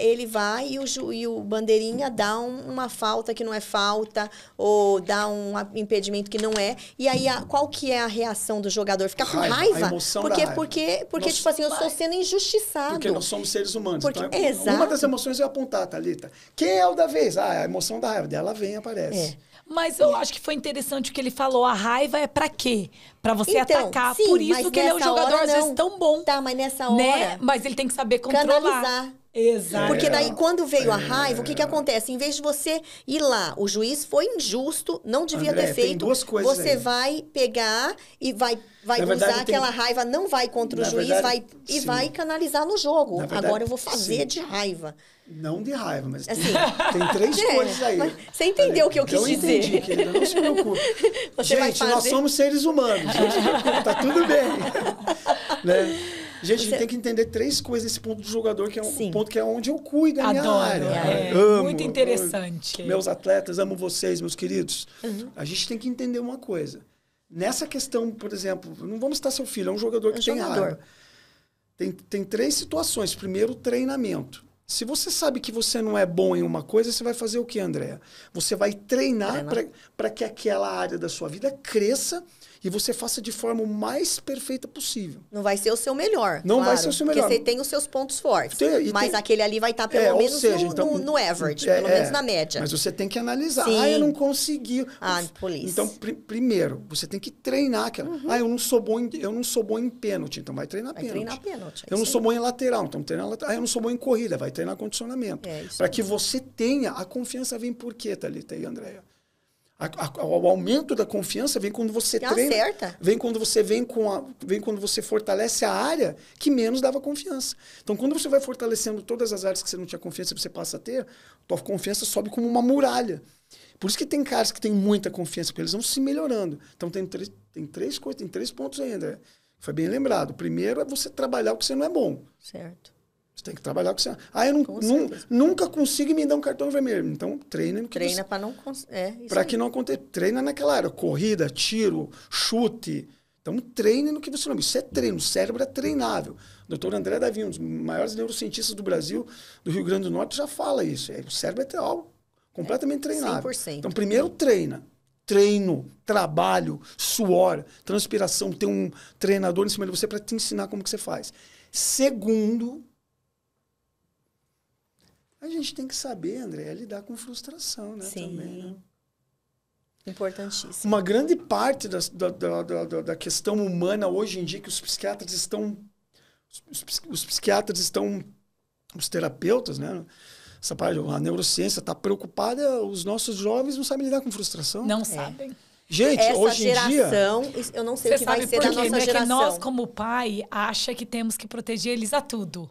ele vai e o bandeirinha dá uma falta que não é falta, ou dá um impedimento que não é. E aí qual que é a reação do jogador? Ficar com raiva? A emoção porque, da raiva. Porque tipo assim, eu estou sendo injustiçado. Porque nós somos seres humanos. Porque, então, exato. Uma das emoções é apontar, Thalita. Quem é o da vez? A emoção da raiva. Dela vem e aparece. Mas eu acho que foi interessante o que ele falou. A raiva é pra quê? Pra você atacar. Sim, por isso que ele é um jogador, às vezes, tão bom. Tá, mas nessa hora... Né? Mas ele tem que saber controlar. Canalizar. Exato. Porque daí, quando veio a raiva, o que acontece? Em vez de você ir lá, o juiz foi injusto, não devia ter feito. Tem duas coisas você vai pegar e vai usar aquela raiva, não vai contra o juiz, vai canalizar no jogo. Verdade, agora eu vou fazer de raiva. Não de raiva, mas assim, tem três coisas aí. Você entendeu o que eu quis dizer? Eu entendi, querida, não se preocupe. Gente, nós somos seres humanos. Não se preocupe, tá tudo bem. Né? Gente, a gente tem que entender três coisas nesse ponto do jogador, que é um ponto que é onde eu cuido da minha área. Amo, muito interessante. Meus atletas, amo vocês, meus queridos. A gente tem que entender uma coisa. Nessa questão, por exemplo, não vamos citar seu filho, é um jogador que tem raiva. Tem três situações. Primeiro, treinamento. Se você sabe que você não é bom em uma coisa, você vai fazer o quê, Andréa? Você vai treinar para que aquela área da sua vida cresça e você faça de forma o mais perfeita possível. Não vai ser o seu melhor. Não vai ser o seu melhor. Porque você tem os seus pontos fortes. Mas aquele ali vai estar pelo menos no average, pelo menos na média. Mas você tem que analisar. Sim. Eu não consegui. Polícia. Então, primeiro, você tem que treinar aquela. Eu não sou bom em pênalti, então vai treinar pênalti. Vai treinar pênalti. Eu não sou bom em lateral, então treina lateral. Eu não sou bom em corrida, vai treinar condicionamento. Para que você tenha a confiança. Vem por quê, Thalita e Andréa? O aumento da confiança vem quando você treina. Acerta. Vem quando você fortalece a área que menos dava confiança. Então, quando você vai fortalecendo todas as áreas que você não tinha confiança, você passa a ter, tua confiança sobe como uma muralha. Por isso que tem caras que têm muita confiança, porque eles vão se melhorando. Então, tem três coisas, tem 3 pontos aí, André. Foi bem lembrado. O primeiro é você trabalhar o que você não é bom. Certo. Você tem que trabalhar o que você... eu nunca consigo me dar um cartão vermelho. Então, treina no que treina para não... Para que não aconteça. Treina naquela área. Corrida, tiro, chute. Então, treine no que você não... Isso é treino. O cérebro é treinável. O Dr. André Davi, um dos maiores neurocientistas do Brasil, do Rio Grande do Norte, já fala isso. O cérebro é algo completamente treinável. 100%. Então, primeiro, treina. Treino, trabalho, suor, transpiração. Tem um treinador em cima de você para te ensinar como que você faz. Segundo... A gente tem que saber, André, lidar com frustração, né? Sim. Também, né? Importantíssimo. Uma grande parte da questão humana hoje em dia que os psiquiatras estão... Os terapeutas, né? Essa parte, a neurociência está preocupada, os nossos jovens não sabem lidar com frustração. Não sabem. Gente, essa hoje em dia... eu não sei o que vai ser da nossa geração. Que nós, como pai, acha que temos que proteger eles a tudo.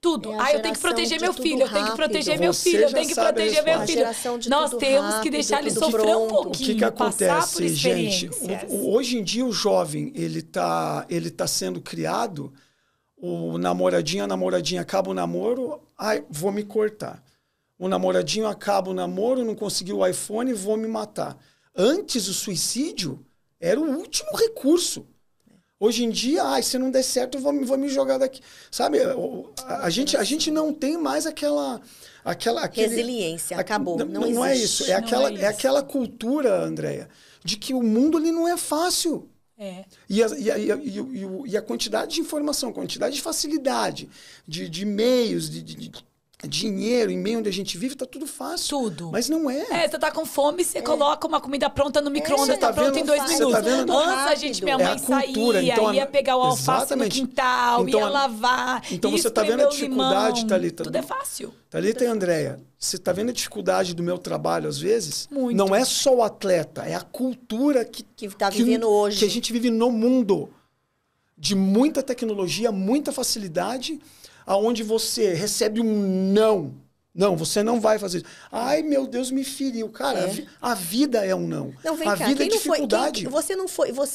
Tudo. Eu tenho que proteger meu filho, eu tenho que proteger meu filho, eu tenho que proteger meu filho. Nós temos que deixar ele sofrer um pouquinho, o que acontece, gente? Hoje em dia o jovem, ele tá sendo criado, o namoradinho, a namoradinha acaba o namoro, vou me cortar. O namoradinho acaba o namoro, não conseguiu o iPhone, vou me matar. Antes o suicídio era o último recurso. Hoje em dia, se não der certo, eu vou me jogar daqui. Sabe, a gente não tem mais aquela resiliência, acabou. Não é isso. É aquela cultura, Andréa, de que o mundo ali não é fácil. E a quantidade de informação, a quantidade de facilidade, de meios, de dinheiro, em meio onde a gente vive, tá tudo fácil. Tudo. Mas não é. Você tá com fome, você coloca uma comida pronta no micro-ondas, tá pronta em 2 minutos. Antes minha mãe saía, então, ia pegar o alface no quintal, ia lavar, então você tá vendo a dificuldade, Thalita? Tudo é fácil. Thalita e Andréa, você tá vendo a dificuldade do meu trabalho, às vezes? Muito. Não é só o atleta, é a cultura que tá vivendo hoje. Que a gente vive no mundo. De muita tecnologia, muita facilidade. aonde você recebe um não. Não, você não vai fazer isso. Ai, meu Deus, me feriu. Cara, a vida é um não. Não, vem a cá, vida é quem não foi, dificuldade. você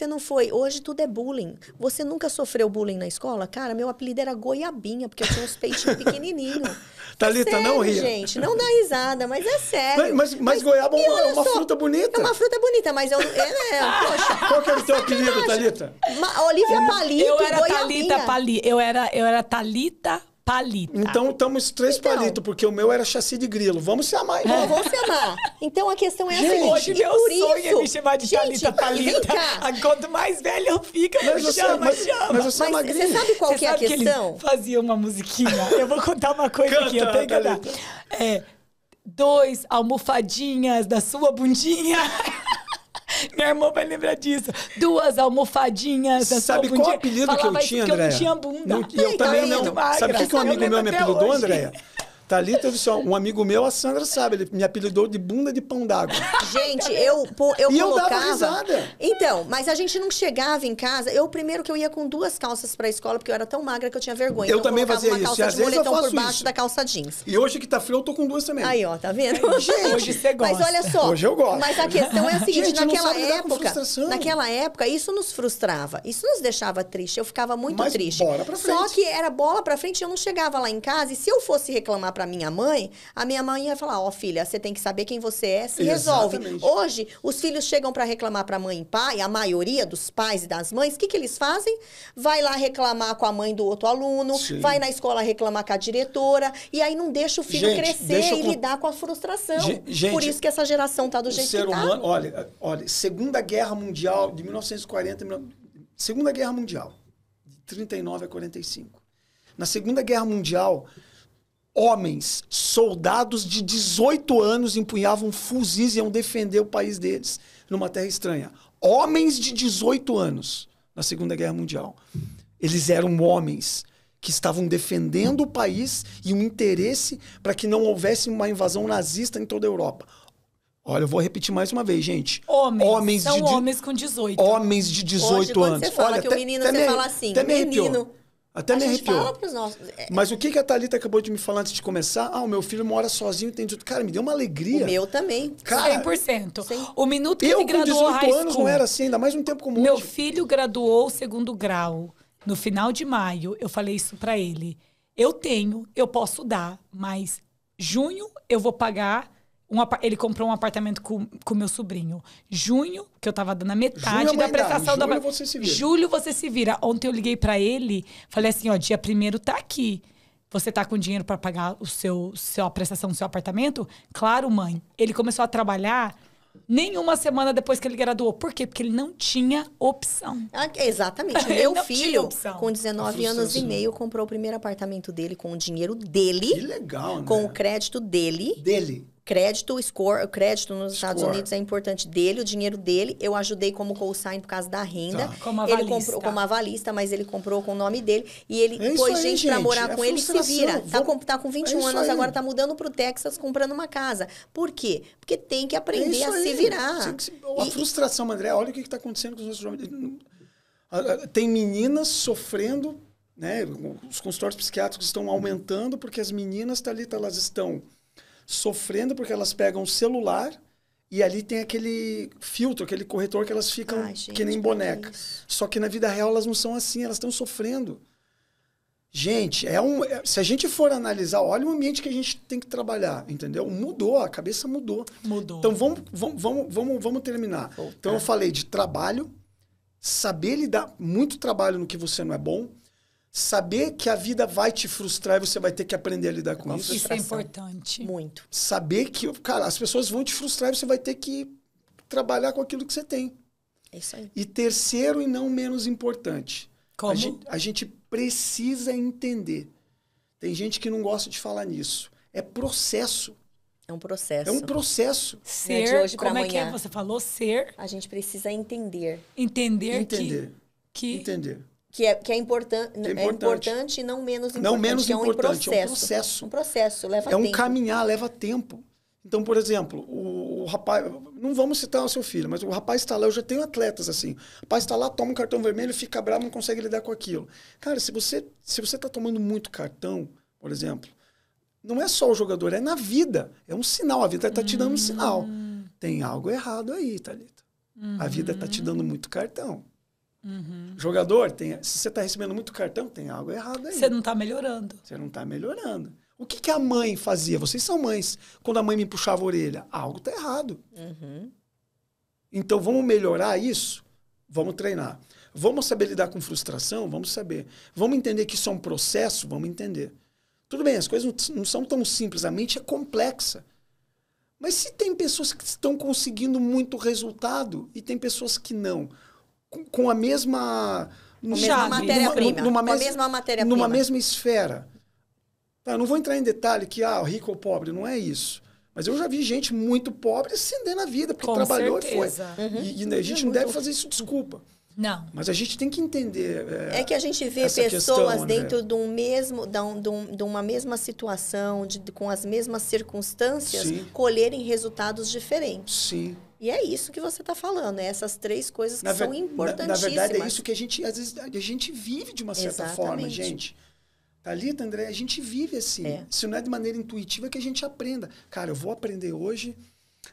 não foi. Hoje tudo é bullying. Você nunca sofreu bullying na escola? Cara, meu apelido era Goiabinha, porque eu tinha uns peitinhos pequenininhos. Thalita, sério, não ria. gente, não dá risada, mas é sério. Mas goiaba é uma fruta bonita. É uma fruta bonita, mas eu... poxa. Qual que era o teu apelido, Thalita? Olivia Palito Eu era Goiabinha. Thalita Palito. Eu era Thalita Palita. Então, estamos 3 palitos, porque o meu era chassi de grilo. Vamos se amar, então. Vamos se amar. Então, a questão é a Gente, seguinte. Hoje meu por sonho é isso, me chamar de gente, Thalita Palita. vem cá. Quanto mais velha eu fico, Mas você chama. mas você é Mas magrinha. você sabe qual Você que é a sabe que questão? ele fazia uma musiquinha? Eu vou contar uma coisa Canta, aqui, eu tenho que cantar. Thalita. 2 almofadinhas da sua bundinha. Minha irmã vai lembrar disso. 2 almofadinhas da Sabe sua bundinha. qual apelido que eu Falava tinha, isso porque Andréia? eu não tinha bunda. Eu também era não. muito magra. Sabe o que um amigo Eu meu me lembro até apelidou, hoje. Andréia? Thalita, eu disse, ó, um amigo meu, a Sandra sabe, ele me apelidou de bunda de pão d'água. Gente, eu E eu colocava... dava risada. Então, mas a gente não chegava em casa... Primeiro que eu ia com 2 calças pra escola, porque eu era tão magra que eu tinha vergonha. Eu Então, também colocava fazia uma isso. E calça às de vezes eu moletom faço por baixo isso. da calça jeans. E hoje que tá frio, eu tô com 2 também. Aí, ó, tá vendo? Gente, Hoje você gosta. Mas olha só. Hoje eu gosto. Mas a questão é a seguinte, Gente, não sabe lidar com frustração. naquela época, isso nos frustrava. Isso nos deixava triste. Eu ficava muito Mas triste. bola pra frente. Só que era bola pra frente, eu não chegava lá em casa e se eu fosse reclamar pra minha mãe, a minha mãe ia falar, ó, filha, você tem que saber quem você é, se resolve. Exatamente. Hoje, os filhos chegam pra reclamar pra mãe e pai, a maioria dos pais e das mães, o que eles fazem? Vai lá reclamar com a mãe do outro aluno, Sim. vai na escola reclamar com a diretora, e aí não deixa o filho Gente, crescer deixa eu e con- lidar com a frustração. Gente, Por isso que essa geração tá do O jeito ser que tá. humano, olha, Segunda Guerra Mundial de 1940, Segunda Guerra Mundial, de 39 a 45. Na Segunda Guerra Mundial, homens, soldados de 18 anos empunhavam fuzis e iam defender o país deles numa terra estranha. Homens de 18 anos na Segunda Guerra Mundial. Eles eram homens que estavam defendendo o país e um interesse para que não houvesse uma invasão nazista em toda a Europa. Olha, eu vou repetir mais uma vez, gente. Homens. São homens com 18. Homens de 18 Hoje, quando anos. você fala Olha, que o menino, você fala assim, até me arrepiou. menino. Até me A gente arrepiou. fala pros nossos... Mas o que a Thalita acabou de me falar antes de começar? Ah, o meu filho mora sozinho, tem 18. Cara, me deu uma alegria. O meu também. Cara, 100%. Sim. O minuto que eu ele com graduou 18 high anos school, não era assim, ainda mais um tempo como meu hoje. filho graduou o 2º grau no final de maio. Eu falei isso pra ele. Eu posso dar, mas junho eu vou pagar. Ele comprou um apartamento com meu sobrinho. Junho, que eu tava dando a metade Junho da mãe dá, prestação da... julho você se vira. Julho você se vira. Ontem eu liguei pra ele, falei assim, ó, dia 1º tá aqui. Você tá com dinheiro pra pagar a prestação do seu apartamento? Claro, mãe. Ele começou a trabalhar nenhuma semana depois que ele graduou. Por quê? Porque ele não tinha opção. Exatamente. Ele Meu não tinha filho, opção. com 19 anos e meio, comprou o primeiro apartamento dele com o dinheiro dele. Que legal, né? Com o crédito dele. Dele. Crédito, crédito nos Estados Unidos é importante dele, o dinheiro dele. Eu ajudei como co-sign por causa da renda. Tá. Como Ele avalista. comprou como avalista, mas ele comprou com o nome dele. E ele É isso pôs aí, gente pra gente. morar É com ele e se frustração. vira. Tá com 21 É isso anos, aí. agora tá mudando pro Texas, comprando uma casa. Por quê? Porque tem que É aprender isso a aí. se virar. A frustração, André, olha o que está acontecendo com os nossos jovens. Tem meninas sofrendo, né? Os consultórios psiquiátricos estão aumentando porque as meninas, Thalita, elas estão sofrendo porque elas pegam o celular e ali tem aquele filtro, aquele corretor que elas ficam Ai, gente, que nem pra boneca. que isso? Só que na vida real elas não são assim, elas estão sofrendo. Gente, se a gente for analisar, olha o ambiente que a gente tem que trabalhar, entendeu? Mudou, a cabeça mudou. Mudou. Então vamos terminar. Então eu falei de trabalho, saber lidar, muito trabalho no que você não é bom, saber que a vida vai te frustrar e você vai ter que aprender a lidar com isso. Isso é importante. Muito. Saber que, cara, as pessoas vão te frustrar e você vai ter que trabalhar com aquilo que você tem. É isso aí. E terceiro e não menos importante, Como? a gente precisa entender. Tem gente que não gosta de falar nisso. É processo. É um processo. É um processo. Né, de Ser, hoje pra como é que amanhã. você falou? Ser, A gente precisa entender. entender, Entender. que Entender. Que é importante, É é importante e não menos importante. Não menos que é importante, é um processo. processo. Um processo, leva É um tempo. caminhar, leva tempo. Então, por exemplo, o rapaz... Não vamos citar o seu filho, mas o rapaz está lá, eu já tenho atletas assim. O rapaz está lá, toma um cartão vermelho, fica bravo, não consegue lidar com aquilo. Cara, se você está tomando muito cartão, por exemplo, não é só o jogador, é na vida. É um sinal, a vida está te dando um sinal. Tem algo errado aí, Thalita. A vida está te dando muito cartão. Jogador, se você está recebendo muito cartão, tem algo errado aí. Você não está melhorando. Você não está melhorando. O que a mãe fazia? Vocês são mães. Quando a mãe me puxava a orelha, algo está errado. Então, vamos melhorar isso? Vamos treinar. Vamos saber lidar com frustração? Vamos saber. Vamos entender que isso é um processo? Vamos entender. Tudo bem, as coisas não são tão simples. A mente é complexa. Mas se tem pessoas que estão conseguindo muito resultado e tem pessoas que não, com a mesma... matéria-prima. Numa mesma esfera. Tá, eu não vou entrar em detalhe que, rico ou pobre, não é isso. Mas eu já vi gente muito pobre ascendendo a vida, porque trabalhou certeza. E foi. E a gente não deve fazer isso, desculpa. Não. Mas a gente tem que entender. É que a gente vê pessoas dentro de uma mesma situação, com as mesmas circunstâncias, colherem resultados diferentes. Sim. E é isso que você está falando, essas 3 coisas que são importantíssimas. Na verdade, é isso que às vezes, a gente vive de uma certa forma, gente. Thalita, André, a gente vive assim. Se não é de maneira intuitiva que a gente aprenda. Cara, eu vou aprender hoje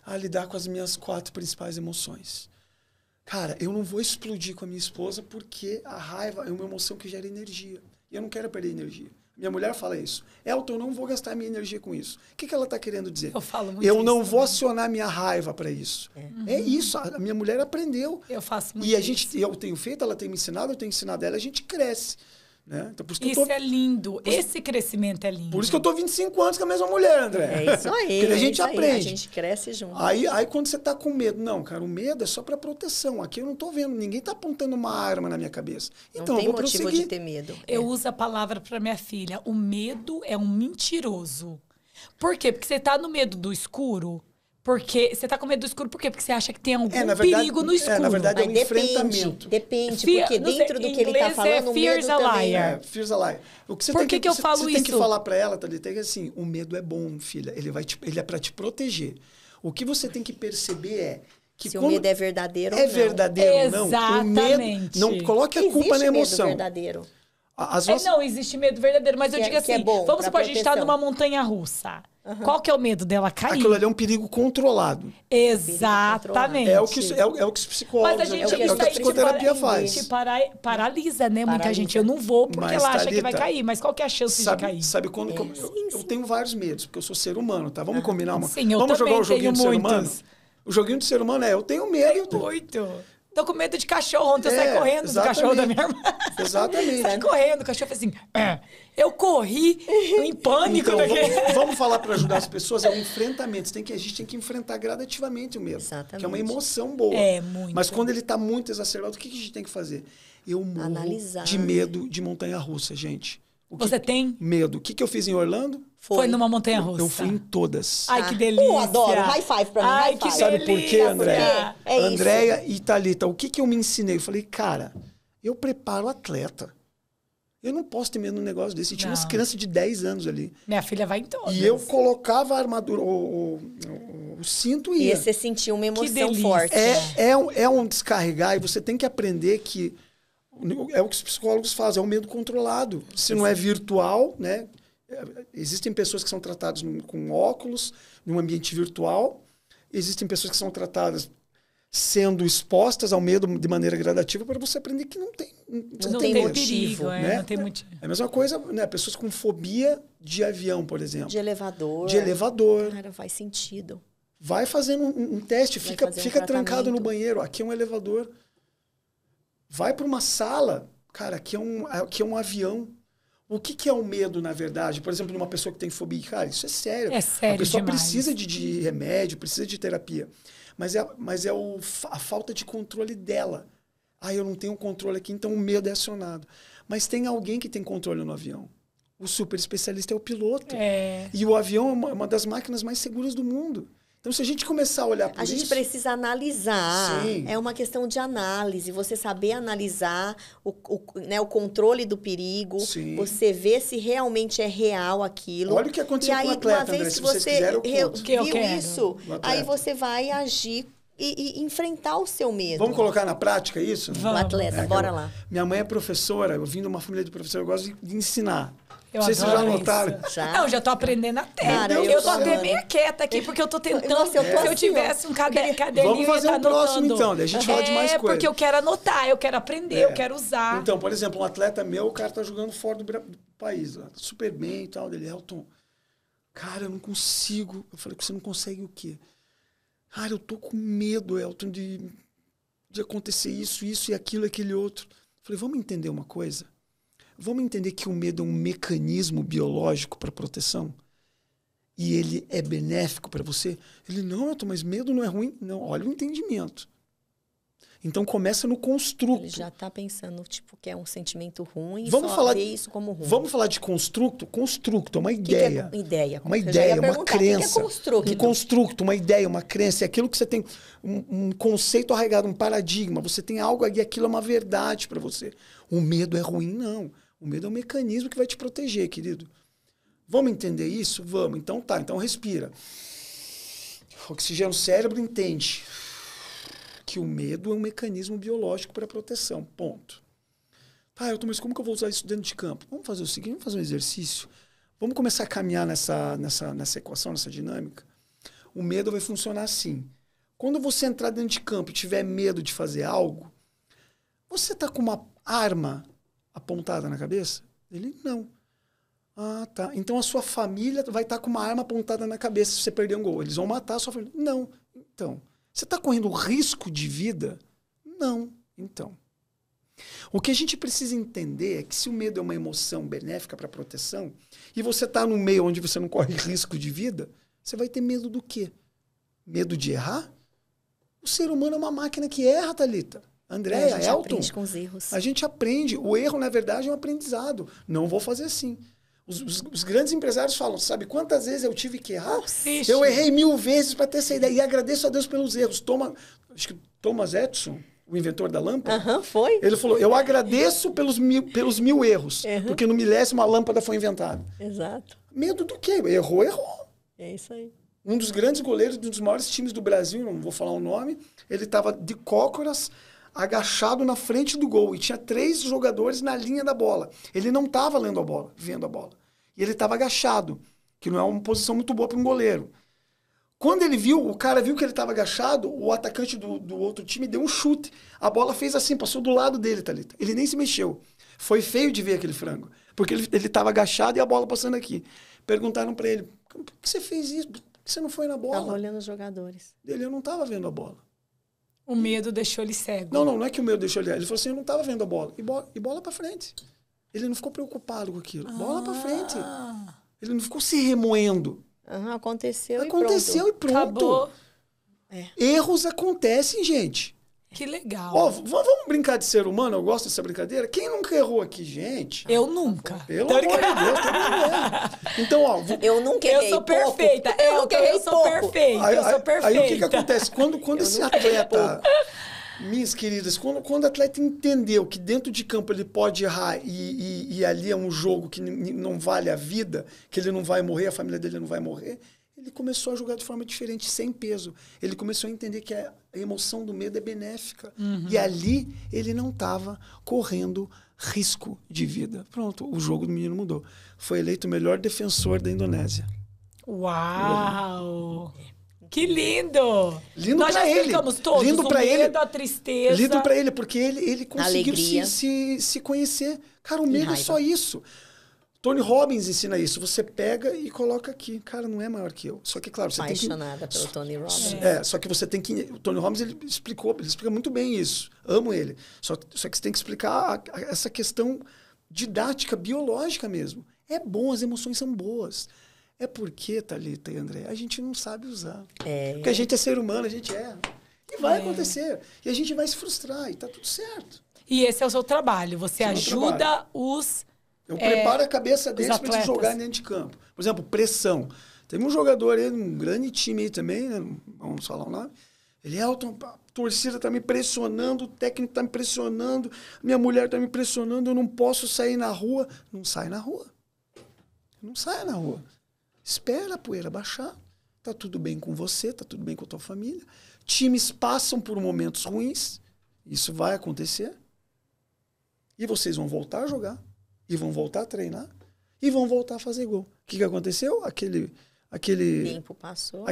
a lidar com as minhas 4 principais emoções. Cara, eu não vou explodir com a minha esposa porque a raiva é uma emoção que gera energia. E eu não quero perder energia. Minha mulher fala isso. Elton, eu não vou gastar minha energia com isso. O que ela está querendo dizer? Eu falo muito Eu não isso vou também. acionar minha raiva para isso. É isso. A minha mulher aprendeu. Eu faço muito E eu tenho feito, ela tem me ensinado, eu tenho ensinado ela, a gente cresce. Né? Então, por isso que isso é lindo. Esse crescimento é lindo. Por isso que eu tô 25 anos com a mesma mulher, André. É isso aí. Porque a gente aprende. A gente cresce junto. Aí quando você tá com medo, não, cara, o medo é só para proteção. Aqui eu não tô vendo, ninguém tá apontando uma arma na minha cabeça. Então não tem eu vou motivo prosseguir. de ter medo. Eu uso a palavra para minha filha. O medo é um mentiroso. Por quê? Porque você tá no medo do escuro. Porque você tá com medo do escuro por quê? Porque você acha que tem algum perigo no escuro. Na verdade, é um Mas enfrentamento. Depende, porque dentro do que ele tá falando, o medo também... Fear's a liar. O que você Por que eu falo você isso? tem que falar para ela, Thalita, é que assim, o medo é bom, filha. Ele é para te proteger. O que você tem que perceber é que se o medo é verdadeiro ou não. É verdadeiro ou não. O medo, não coloque a culpa na emoção. Medo verdadeiro. Não, existe medo verdadeiro, mas eu digo assim, vamos supor, a gente tá numa montanha-russa. Qual que é o medo dela? Cair. Aquilo ali é um perigo controlado. Exatamente. É o que os psicólogos, mas a gente, é o que a psicoterapia faz. Te paralisa, né? Muita gente. Eu não vou porque ela acha que vai cair. Mas qual que é a chance de cair? Sabe quando eu tenho vários medos, porque eu sou ser humano, tá? Vamos combinar uma... Sim, eu Vamos jogar o joguinho do ser muitos. humano? O joguinho do ser humano eu tenho medo. Muito. Tô com medo de cachorro. Ontem eu saí correndo do cachorro da minha irmã. Exatamente. Saí correndo, o cachorro fez assim... Eu corri em pânico. Então, vamos falar para ajudar as pessoas, é um enfrentamento. A gente tem que enfrentar gradativamente o medo. Exatamente. Que é uma emoção boa. Muito. Mas quando ele está muito exacerbado, o que a gente tem que fazer? Eu morro de medo de montanha-russa, gente. Você tem? Medo. O que eu fiz em Orlando? Foi numa montanha-russa. Eu fui em todas. Ai, que delícia. Eu adoro. High five pra mim. Ai, que Sabe delícia. por quê, Andréia? Andréia e Thalita, o que eu me ensinei? Eu falei, cara, eu preparo atleta. Eu não posso ter medo num negócio desse. E tinha umas crianças de 10 anos ali. Minha filha vai em todas. E eu colocava a armadura, o cinto e ia. E você sentiu uma emoção forte. É um descarregar e você tem que aprender que é o que os psicólogos fazem, é um medo controlado. Se não é virtual, né? Existem pessoas que são tratadas com óculos, num ambiente virtual. Existem pessoas que são tratadas sendo expostas ao medo de maneira gradativa para você aprender que não tem motivo. Né? Não tem motivo. É a mesma coisa, né? Pessoas com fobia de avião, por exemplo. De elevador. Cara, faz sentido. Vai fazendo um teste, fica trancado no banheiro. Aqui é um elevador. Vai para uma sala. Cara, aqui é um avião. O que é o medo, na verdade? Por exemplo, numa pessoa que tem fobia. Cara, isso é sério. É sério. A pessoa demais. precisa de remédio, precisa de terapia. Mas é a falta de controle dela. Eu não tenho controle aqui, então o medo é acionado. Mas tem alguém que tem controle no avião. O super especialista é o piloto. E o avião é uma das máquinas mais seguras do mundo. Então, se a gente começar a olhar por A gente isso... precisa analisar. Sim. É uma questão de análise. Você saber analisar né, o controle do perigo. Sim. Você ver se realmente é real aquilo. Olha o que aconteceu e aí, com o atleta, uma vez André. que Se vocês você quiserem, eu conto. Que eu viu quero. isso, O atleta. aí você vai agir e enfrentar o seu medo. Vamos colocar na prática isso? O Vamos. atleta, É, bora eu- lá. Minha mãe é professora, eu vim de uma família de professor, eu gosto de ensinar. Eu Não sei se vocês já adoro notaram. isso. Já. Não, eu já tô aprendendo até. Cara, eu eu tô tô até amando. meio quieta aqui, porque eu tô tentando. Nossa, eu tô se assim, eu tivesse um caderninho, Vamos fazer eu ia um tá próximo, anotando. então, daí a gente fala de mais É, coisa. porque eu quero anotar, eu quero aprender, eu quero usar. Então, por exemplo, um atleta meu, o cara tá jogando fora do país, ó, super bem e tal, dele, Elton, cara, eu não consigo. Eu falei, você não consegue o quê? Cara, eu tô com medo, Elton, de acontecer isso e aquilo, aquele outro. Eu falei, vamos entender uma coisa? Vamos entender que o medo é um mecanismo biológico para proteção? E ele é benéfico para você? Ele, não, Elton, mas medo não é ruim? Não, olha o entendimento. Então começa no construto. Ele já tá pensando, tipo, que é um sentimento ruim Vamos e só falar- vê isso como ruim. Vamos falar de construto? Construto é uma O que ideia. que é ideia? Uma Eu já ideia, ia uma perguntar, crença. O que é construto? Um construto, uma ideia, uma crença. É aquilo que você tem um conceito arraigado, um paradigma. Você tem algo ali, aquilo é uma verdade para você. O medo é ruim? Não. O medo é um mecanismo que vai te proteger, querido. Vamos entender isso? Vamos. Então tá, então respira. Oxigênio, o cérebro entende que o medo é um mecanismo biológico para proteção. Ponto. Tá, Elton, mas como que eu vou usar isso dentro de campo? Vamos fazer o seguinte, vamos fazer um exercício. Vamos começar a caminhar nessa equação, nessa dinâmica. O medo vai funcionar assim. Quando você entrar dentro de campo e tiver medo de fazer algo, você está com uma arma apontada na cabeça? Ele, não. Ah, tá. Então a sua família vai estar com uma arma apontada na cabeça se você perder um gol. Eles vão matar a sua família. Não. Então, você está correndo risco de vida? Não. Então. O que a gente precisa entender é que se o medo é uma emoção benéfica para proteção e você está num meio onde você não corre risco de vida, você vai ter medo do quê? Medo de errar? O ser humano é uma máquina que erra, Thalita. Andréia, a gente Elton. aprende com os erros. A gente aprende. O erro, na verdade, é um aprendizado. Não vou fazer assim. Os grandes empresários falam, sabe quantas vezes eu tive que errar? Ixi. Eu errei 1000 vezes para ter essa ideia. E agradeço a Deus pelos erros. Acho que Thomas Edison, o inventor da lâmpada, Aham, foi? ele falou, eu agradeço pelos mil erros, porque no milésimo a lâmpada foi inventada. Exato. Medo do quê? Errou. É isso aí. Um dos grandes goleiros de um dos maiores times do Brasil, não vou falar o nome, ele estava de cócoras, agachado na frente do gol, e tinha 3 jogadores na linha da bola. Ele não estava lendo a bola, vendo a bola. E ele estava agachado, que não é uma posição muito boa para um goleiro. Quando ele viu, o cara viu que ele estava agachado, o atacante do outro time deu um chute. A bola fez assim, passou do lado dele, Thalita. Ele nem se mexeu. Foi feio de ver aquele frango, porque ele estava agachado e a bola passando aqui. Perguntaram para ele, por que você fez isso? Por que você não foi na bola? Tava olhando os jogadores. Eu não estava vendo a bola. O medo deixou ele cego. Não é que o meu deixou ele. Ele falou assim, eu não estava vendo a bola. E bola para frente. Ele não ficou preocupado com aquilo. Bola para frente. Ele não ficou se remoendo. Aham, aconteceu Aconteceu e e pronto. Acabou. Erros acontecem, gente. Que legal. Ó, vamos brincar de ser humano? Eu gosto dessa brincadeira. Quem nunca errou aqui, gente? Eu nunca. Pelo amor de Deus, todo mundo erra. Então, ó... Eu nunca Eu errei sou pouco. perfeita. Eu nunca errei Eu sou pouco. perfeita. Eu sou perfeita. Aí o que acontece? Quando esse nunca errei atleta... Minhas queridas, quando o atleta entendeu que dentro de campo ele pode errar e ali é um jogo que não vale a vida, que ele não vai morrer, a família dele não vai morrer, ele começou a jogar de forma diferente, sem peso. Ele começou a entender que a emoção do medo é benéfica. E ali ele não estava correndo risco de vida. Pronto, o jogo do menino mudou. Foi eleito o melhor defensor da Indonésia. Uau! Que lindo! Lindo Nós pra já ele. explicamos todos. Lindo o pra medo, ele. a tristeza. Lindo pra ele, porque ele conseguiu Alegria. se conhecer. Cara, o medo é raiva. só isso. Tony Robbins ensina isso. Você pega e coloca aqui. Cara, não é maior que eu. Só que, claro, você tem que... Apaixonada pelo Tony Robbins. Só que você tem que... O Tony Robbins, ele explica muito bem isso. Amo ele. Só que você tem que explicar essa questão didática, biológica mesmo. É bom, as emoções são boas. É porque, Thalita e André, a gente não sabe usar. Porque a gente é ser humano, a gente erra. E vai acontecer. E a gente vai se frustrar e tá tudo certo. E esse é o seu trabalho. Você Esse é o meu ajuda os... Eu preparo a cabeça deles para eles atletas. jogarem dentro de campo. Por exemplo, pressão. Teve um jogador aí, um grande time aí também, né? Não vamos falar o nome. Ele, Elton, a torcida tá me pressionando, o técnico tá me pressionando, minha mulher tá me pressionando, eu não posso sair na rua. Não sai na rua. Não saia na rua. Espera a poeira baixar. Tá tudo bem com você, tá tudo bem com a tua família. Times passam por momentos ruins. Isso vai acontecer. E vocês vão voltar a jogar. E vão voltar a treinar. E vão voltar a fazer gol. O que aconteceu? Aquele tempo passou.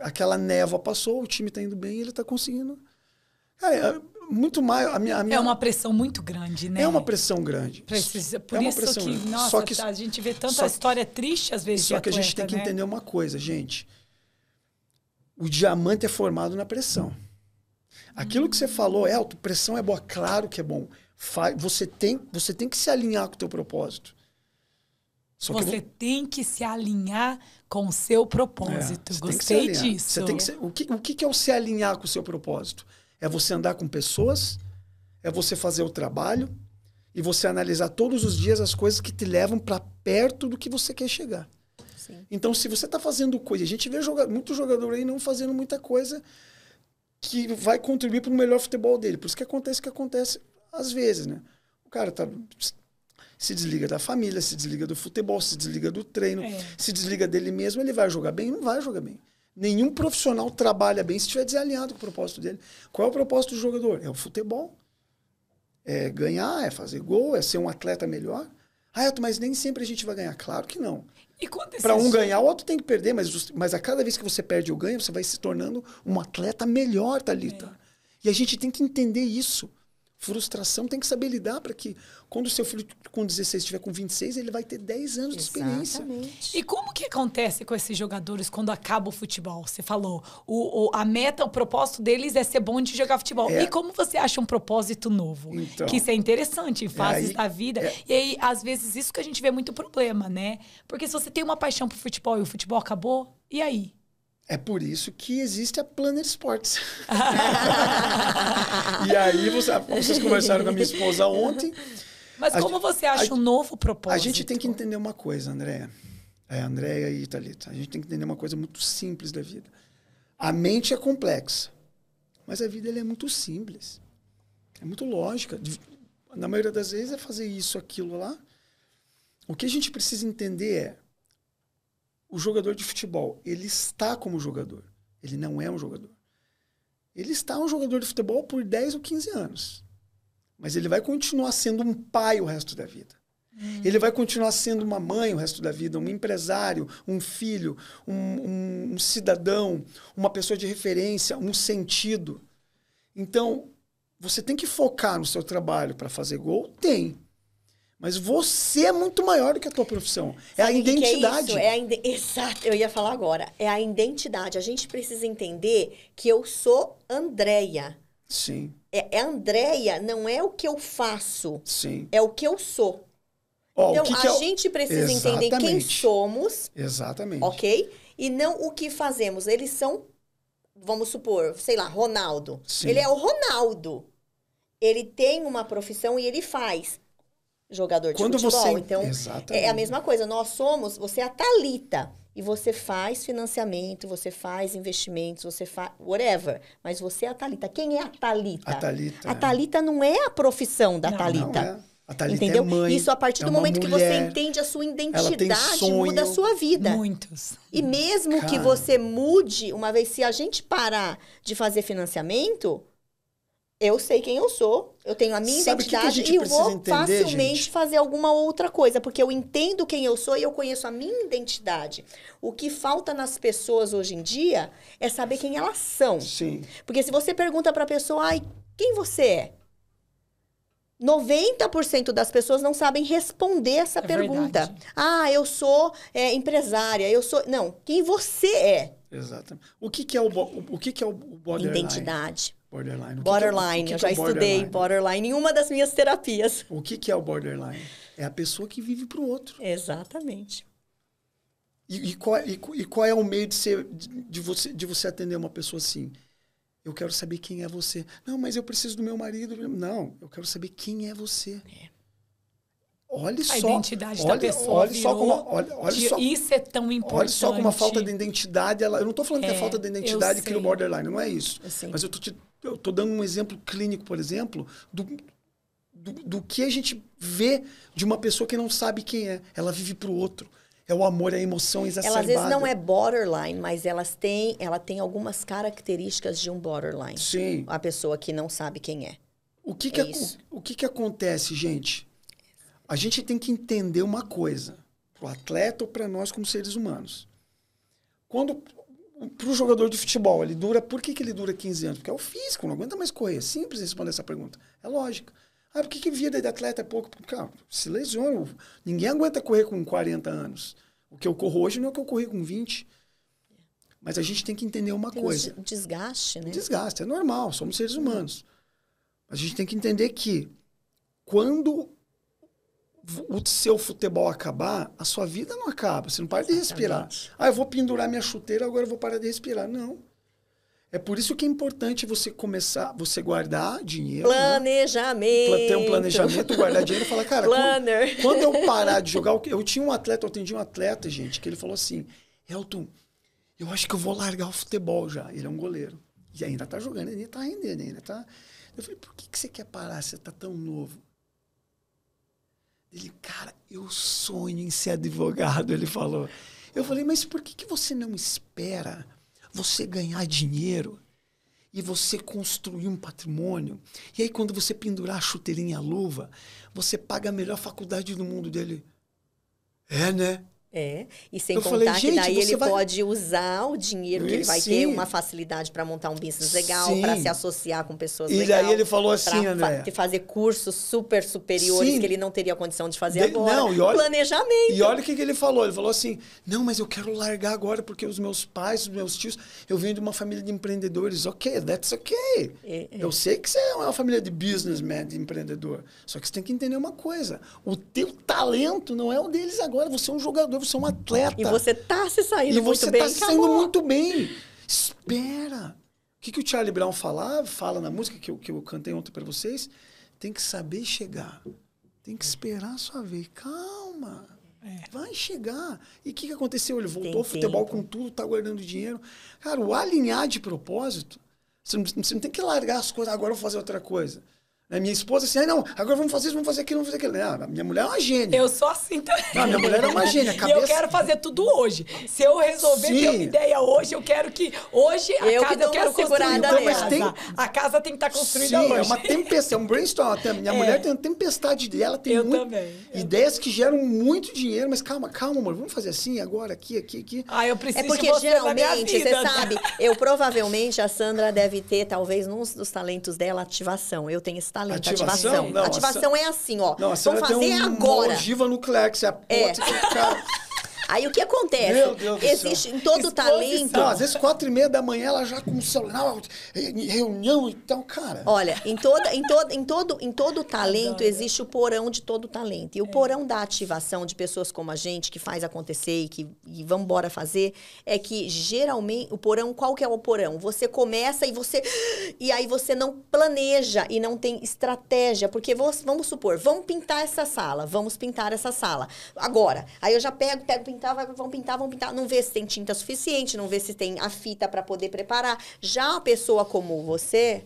Aquela névoa passou, o time tá indo bem e ele tá conseguindo. Cara, muito mais. É uma pressão muito grande, né? É uma pressão grande. Por isso que, grande. nossa, Só que, a gente vê tanta história triste às vezes. Só que a gente tem que entender uma coisa, gente. O diamante é formado na pressão. Aquilo que você falou, Elton, pressão é boa, claro que é bom. Você tem que se alinhar com o teu propósito. Você tem que se alinhar com o seu propósito. Gostei disso. O que é o se alinhar com o seu propósito? É você andar com pessoas, é você fazer o trabalho e você analisar todos os dias as coisas que te levam para perto do que você quer chegar. Sim. Então, se você está fazendo coisa... A gente vê muito jogador aí não fazendo muita coisa que vai contribuir para o melhor futebol dele. Por isso que acontece o que acontece às vezes, né? O cara se desliga da família, se desliga do futebol, se desliga do treino, se desliga dele mesmo, ele vai jogar bem? Não vai jogar bem. Nenhum profissional trabalha bem se estiver desalinhado com o propósito dele. Qual é o propósito do jogador? É o futebol. É ganhar, é fazer gol, é ser um atleta melhor. Mas nem sempre a gente vai ganhar. Claro que não. Para um ganhar, o outro tem que perder, mas a cada vez que você perde ou ganha, você vai se tornando um atleta melhor, Thalita. E a gente tem que entender isso. Frustração tem que saber lidar para que quando o seu filho com 16 estiver com 26, ele vai ter 10 anos de experiência. E como que acontece com esses jogadores quando acaba o futebol? Você falou, a meta, o propósito deles é ser bom de jogar futebol. E como você acha um propósito novo? Então, que isso é interessante em fases da vida. E aí, às vezes, isso que a gente vê muito problema, né? Porque se você tem uma paixão por futebol e o futebol acabou, e aí? É por isso que existe a Planner Sports. E aí, vocês conversaram com a minha esposa ontem. Mas como você acha um novo propósito? A gente tem que entender uma coisa, Andréia. Andréia e Thalita. A gente tem que entender uma coisa muito simples da vida. A mente é complexa, mas a vida ela é muito simples. É muito lógica. Na maioria das vezes é fazer isso, aquilo lá. O que a gente precisa entender é o jogador de futebol, ele está como jogador. Ele não é um jogador. Ele está um jogador de futebol por 10 ou 15 anos. Mas ele vai continuar sendo um pai o resto da vida. Ele vai continuar sendo uma mãe o resto da vida, um empresário, um filho, um cidadão, uma pessoa de referência, um sentido. Então, você tem que focar no seu trabalho para fazer gol? Tem. Mas você é muito maior do que a tua profissão. É a identidade. Que é isso? Exato, eu ia falar agora. É a identidade. A gente precisa entender que eu sou Andréia. Sim. Andréia não é o que eu faço. Sim. É o que eu sou. Então, a gente precisa entender quem somos. Exatamente. Ok? E não o que fazemos. Eles são, vamos supor, sei lá, Ronaldo. Sim. Ele é o Ronaldo. Ele tem uma profissão e ele faz. Jogador de futebol. Então, é a mesma coisa. Você é a Thalita. E você faz financiamento, você faz investimentos, você faz whatever. Mas você é a Thalita. Quem é a Thalita? A Thalita não é a profissão da Thalita. Não é. A Thalita entendeu? É mãe, isso a partir do momento que você entende a sua identidade, muda a sua vida. Muitos. E mesmo que você mude, uma vez, se a gente parar de fazer financiamento, eu sei quem eu sou, eu tenho a minha identidade e vou facilmente fazer alguma outra coisa, porque eu entendo quem eu sou e eu conheço a minha identidade. O que falta nas pessoas hoje em dia é saber quem elas são. Sim. Porque se você pergunta para a pessoa, quem você é? 90% das pessoas não sabem responder essa pergunta. Verdade. Eu sou empresária, eu sou... Não, quem você é? Exatamente. O que é o borderline? Identidade. Borderline. Eu já estudei borderline em uma das minhas terapias. O que é o borderline? É a pessoa que vive para o outro. Exatamente. E qual é o meio de você atender uma pessoa assim? Eu quero saber quem é você. Não, mas eu preciso do meu marido. Não, eu quero saber quem é você. olha só. A identidade da pessoa isso é tão importante. Olha só como a falta de identidade... eu não estou falando que a falta de identidade cria o borderline, não é isso. Mas eu tô dando um exemplo clínico, por exemplo, do que a gente vê de uma pessoa que não sabe quem é. Ela vive pro outro. É o amor, é a emoção exacerbada. Ela às vezes não é borderline, mas ela tem algumas características de um borderline. Sim. A pessoa que não sabe quem é. O que acontece, gente? A gente tem que entender uma coisa. Pro atleta ou para nós como seres humanos. Pro jogador de futebol, por que ele dura 15 anos? Porque é o físico, não aguenta mais correr. Simples responder essa pergunta. É lógico. Por que vida de atleta é pouco? Porque, se lesiona. Ninguém aguenta correr com 40 anos. O que eu corro hoje não é o que eu corri com 20. Mas a gente tem que entender uma coisa. Um desgaste, né? Desgaste, é normal, somos seres humanos. A gente tem que entender que quando o seu futebol acabar, a sua vida não acaba. Você não para de respirar. Eu vou pendurar minha chuteira, agora eu vou parar de respirar. Não. É por isso que é importante você guardar dinheiro. Planejamento. Né? Ter um planejamento, guardar dinheiro e falar, cara, quando eu parar de jogar... Eu atendi um atleta, gente, que ele falou assim, Elton, eu acho que eu vou largar o futebol já. Ele é um goleiro. E ainda tá jogando, ainda tá rendendo, ainda tá... Eu falei, por que você quer parar? Você tá tão novo. Ele, cara, eu sonho em ser advogado, ele falou. Eu falei, mas por que você não espera você ganhar dinheiro e você construir um patrimônio? E aí, quando você pendurar a chuteirinha e a luva, você paga a melhor faculdade do mundo dele. É, né? E sem contar que daí ele pode usar o dinheiro que ele vai ter, uma facilidade para montar um business legal, para se associar com pessoas legais. E daí ele falou assim, André... fazer cursos super superiores que ele não teria condição de fazer agora. Planejamento. E olha o que ele falou. Ele falou assim, não, mas eu quero largar agora porque os meus pais, os meus tios... Eu venho de uma família de empreendedores. Ok, that's ok. Eu sei que você é uma família de businessman, de empreendedor. Só que você tem que entender uma coisa. O teu talento não é o deles agora. Você é um jogador, você é um atleta. E você tá se saindo muito bem. E você tá se saindo muito bem. Espera. O que o Charlie Brown fala na música que eu cantei ontem para vocês? Tem que saber chegar. Tem que esperar a sua vez. Calma. Vai chegar. E o que aconteceu? Ele voltou ao futebol com tudo, tá guardando dinheiro. Cara, o alinhar de propósito, você não tem que largar as coisas, agora eu vou fazer outra coisa. Minha esposa assim, não, agora vamos fazer isso, vamos fazer aquilo, vamos fazer aquilo. Minha mulher é uma gênia. Eu sou assim também. Minha mulher é uma gênia. E eu quero fazer tudo hoje. Se eu resolver ter uma ideia hoje, eu quero que hoje a casa eu quero construir. A casa tem que estar construída hoje. É uma tempestade, é um brainstorm. Minha mulher tem uma tempestade dela, tem ideias que geram muito dinheiro, mas calma, amor, vamos fazer assim, agora, aqui. Eu preciso de você geralmente, você sabe, provavelmente a Sandra deve ter, talvez, num dos talentos dela, ativação. Eu tenho esse talento, ativação. Não, ativação é assim, ó. Não, a vamos fazer agora. Uma ogiva nuclear que você aponta Aí o que acontece? Meu Deus existe em todo talento. Não, às vezes 4:30 da manhã ela já com o celular, reunião e tal, cara. Olha, em todo talento existe o porão de todo talento. E o porão da ativação de pessoas como a gente, que faz acontecer e vamos embora fazer, é que geralmente o porão, qual que é o porão? Você começa e aí você não planeja e não tem estratégia, porque vamos supor, vamos pintar essa sala. Agora, aí eu já pego vamos pintar, não vê se tem tinta suficiente, não vê se tem a fita para poder preparar. Já uma pessoa como você,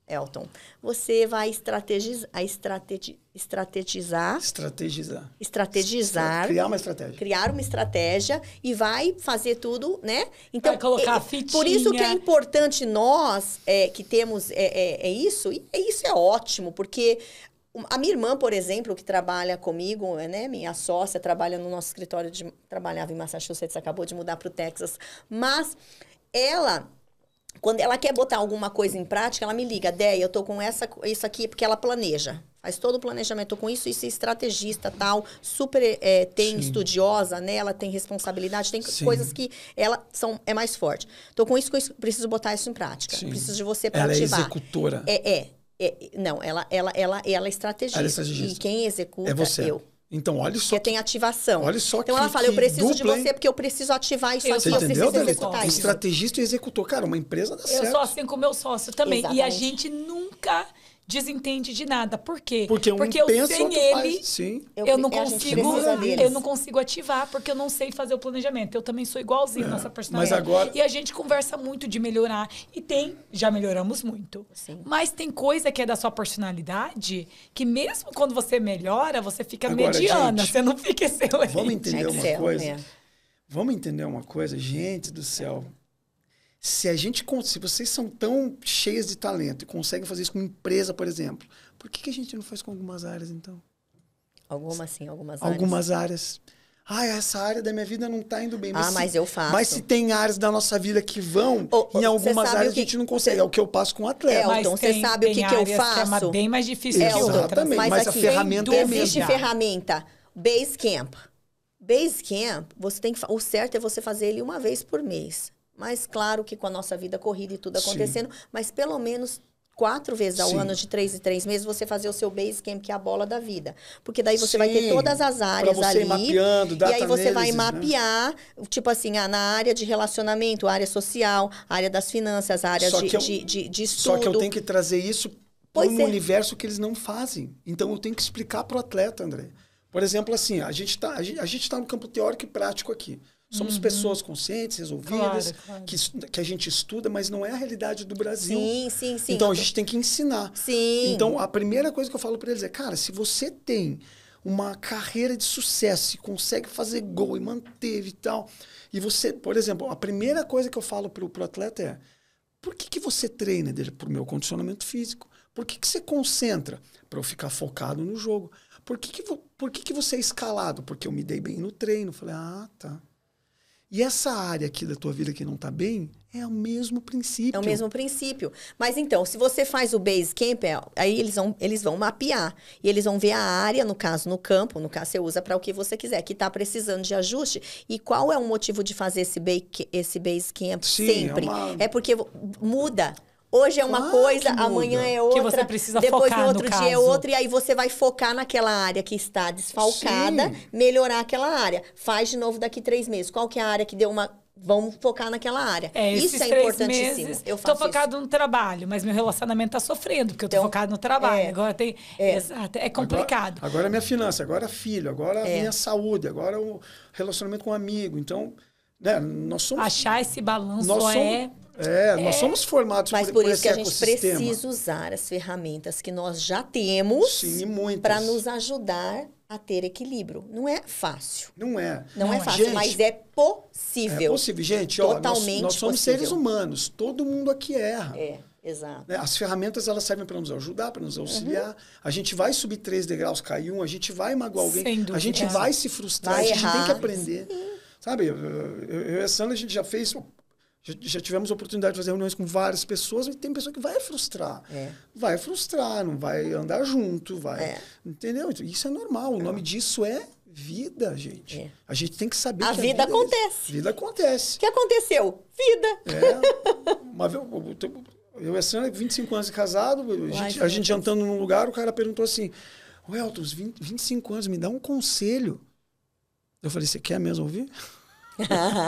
Elton, você vai estrategizar. Criar uma estratégia e vai fazer tudo, né? Então, vai colocar a fitinha. Por isso que é importante nós que temos isso, e isso é ótimo, porque a minha irmã, por exemplo, que trabalha comigo, né, minha sócia, trabalha no nosso escritório, trabalhava em Massachusetts, acabou de mudar para o Texas, mas ela, quando ela quer botar alguma coisa em prática, ela me liga, Déia, eu tô com isso aqui, porque ela planeja, faz todo o planejamento, tô com isso, estrategista, tal, super estudiosa, né, ela tem responsabilidade, tem coisas que ela é mais forte. Tô com isso, preciso botar isso em prática, preciso de você para ativar. Ela é executora. Não, ela é estrategista. E quem executa é você. Eu. Então, olha só. Porque tem ativação. Olha só então, ela fala, eu preciso de você porque eu preciso ativar isso aqui, eu preciso executar isso. Estrategista e executor. Cara, uma empresa dá certo. Eu sou assim com o meu sócio também. Exatamente. E a gente nunca nunca desentende de nada. Por quê? Porque um eu pensa, sem outro ele, faz. Sim. eu não a gente precisa deles. eu não consigo ativar, porque eu não sei fazer o planejamento. Eu também sou igualzinho nossa personalidade. Mas agora... E a gente conversa muito de melhorar. E já melhoramos muito. Sim. Mas tem coisa que é da sua personalidade que mesmo quando você melhora, você fica mediana. Gente, você não fica excelente. Vamos entender uma Excel, coisa? é. Vamos entender uma coisa? Gente do céu. Se vocês são tão cheias de talento e conseguem fazer isso com empresa, por exemplo, por que a gente não faz com algumas áreas, então? Algumas áreas. Algumas áreas. Essa área da minha vida não está indo bem. Mas eu faço. Mas se tem áreas da nossa vida que vão, em algumas áreas a gente não consegue. É o que eu passo com o atleta. Então, você sabe o que eu faço? Que é bem mais difícil que outras. Exatamente, mas a ferramenta é a mesma. Existe ferramenta. Basecamp. Basecamp, o certo é você fazer ele uma vez por mês. Mas claro que com a nossa vida corrida e tudo acontecendo, mas pelo menos 4 vezes ao ano, de 3 em 3 meses, você fazer o seu Basecamp, que é a bola da vida. Porque daí você vai ter todas as áreas pra você ali. Ir mapeando, data e aí você vai analysis, mapear, tipo assim, na área de relacionamento, área social, área das finanças, áreas de estudo. Só que eu tenho que trazer isso para um universo que eles não fazem. Então eu tenho que explicar para o atleta, André. Por exemplo, assim, a gente tá no campo teórico e prático aqui. Somos pessoas conscientes, resolvidas, claro. Que a gente estuda, mas não é a realidade do Brasil. Sim. Então a gente tem que ensinar. Sim. Então a primeira coisa que eu falo para eles é, cara, se você tem uma carreira de sucesso e consegue fazer gol e manteve e tal, e você, por exemplo, a primeira coisa que eu falo pro atleta é, por que você treina dele? Pro meu condicionamento físico. Por que você concentra? Para eu ficar focado no jogo. Por que você é escalado? Porque eu me dei bem no treino. Falei, tá. E essa área aqui da tua vida que não tá bem, é o mesmo princípio. É o mesmo princípio. Mas então, se você faz o Basecamp, aí eles vão mapear. E eles vão ver a área, no caso, no campo. No caso, você usa para o que você quiser, que tá precisando de ajuste. E qual é o motivo de fazer esse Basecamp sempre? É porque muda. Hoje é uma coisa, amanhã é outra. Que você precisa depois focar, no outro no dia caso. é outra. E aí você vai focar naquela área que está desfalcada, melhorar aquela área. Faz de novo daqui 3 meses. Qual que é a área que deu uma... Vamos focar naquela área. Isso é importantíssimo. Eu tô focado no trabalho, mas meu relacionamento tá sofrendo, porque eu tô focado no trabalho. Agora tem... Exato, é complicado. Agora é minha finança, agora é filho, agora é minha saúde, agora o relacionamento com um amigo. Então, né, nós somos... Achar esse balanço nós somos formados por isso por que esse a gente ecossistema. precisa usar as ferramentas que nós já temos para nos ajudar a ter equilíbrio. Não é fácil. Não é. Não é fácil, gente, mas é possível. É possível. Gente, totalmente nós somos seres humanos. Todo mundo aqui erra. Exato. As ferramentas, elas servem para nos ajudar, para nos auxiliar. A gente vai subir 3 degraus, cair um, a gente vai magoar alguém. Sem dúvida. A gente vai se frustrar, a gente tem que aprender. Sabe, eu e a Sandra, a gente já fez... Já tivemos a oportunidade de fazer reuniões com várias pessoas e tem pessoa que vai frustrar. Vai frustrar, não vai andar junto, vai... Entendeu? Isso é normal. O nome disso é vida, gente. A gente tem que saber a que vida acontece. Vida acontece. O que aconteceu? Vida. Uma vez, eu e a Sandra, 25 anos de casado, a gente jantando num lugar, o cara perguntou assim, Elton, 25 anos, me dá um conselho. Eu falei, você quer mesmo ouvir?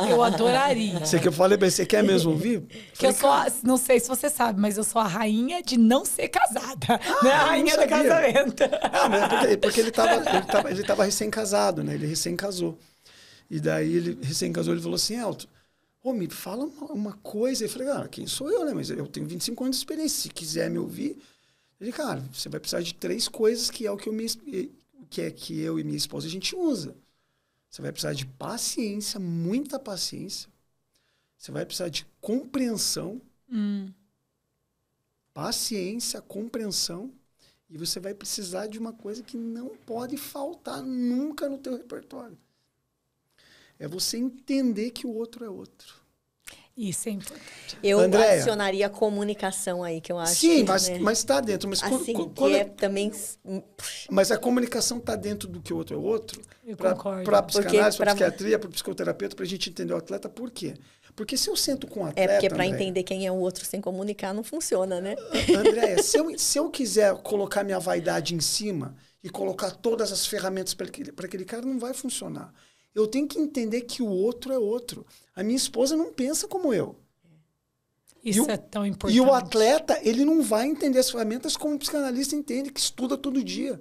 Eu adoraria. Você quer mesmo ouvir? Que eu sou, não sei se você sabe, mas eu sou a rainha de não ser casada. Né? A rainha do casamento. Mas porque ele tava recém-casado, né? Ele recém-casou. E daí, ele falou assim, Elton, me fala uma coisa. Eu falei, quem sou eu, né? Mas eu tenho 25 anos de experiência. Se quiser me ouvir... Ele, cara, você vai precisar de 3 coisas que é o que eu e minha esposa a gente usa. Você vai precisar de paciência, muita paciência. Você vai precisar de compreensão. Paciência, compreensão. E você vai precisar de uma coisa que não pode faltar nunca no teu repertório. É você entender que o outro é outro. Isso é importante. Eu adicionaria a comunicação aí, que eu acho. Sim, mas está dentro. Mas também... Mas a comunicação está dentro do que o outro é outro. Para a psicanálise, para a psiquiatria, para o psicoterapeuta, para a gente entender o atleta. Por quê? Porque se eu sento com um atleta... porque para entender quem é o outro sem comunicar não funciona, né? Andréia, se eu quiser colocar minha vaidade em cima e colocar todas as ferramentas para aquele cara, não vai funcionar. Eu tenho que entender que o outro é outro. A minha esposa não pensa como eu. Isso é tão importante. E o atleta, ele não vai entender as ferramentas como o psicanalista entende, que estuda todo dia.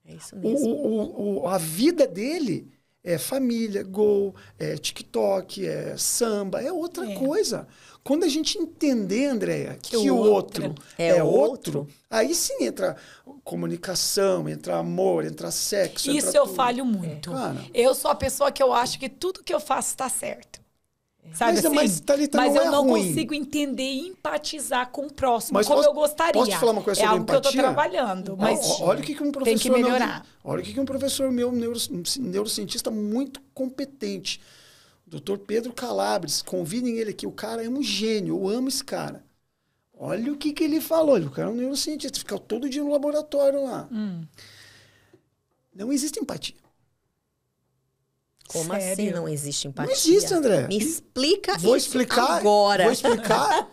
É isso mesmo. A vida dele é família, gol, é TikTok, é samba, é outra coisa. Quando a gente entender, Andréia, que o outro é outro, aí sim entra comunicação, entra amor, entra sexo. Isso entra eu tudo. falho muito. Cara. Eu sou a pessoa que eu acho que tudo que eu faço está certo. Sabe assim? Mas, Thalita, mas não eu é não ruim. consigo entender e empatizar com o próximo, Mas como posso- eu gostaria. posso te falar uma coisa é sobre algo que eu tô empatia? trabalhando, mas Olha o que um professor tem que melhorar. Olha o que um professor meu, neurocientista muito competente, Dr. Pedro Calabres, convidem ele aqui. O cara é um gênio, eu amo esse cara. Olha o que ele falou. O cara é um neurocientista, fica todo dia no laboratório lá. Não existe empatia. Como Sério? assim não existe empatia? Não existe, André. Me explica Vou isso explicar agora. Vou explicar,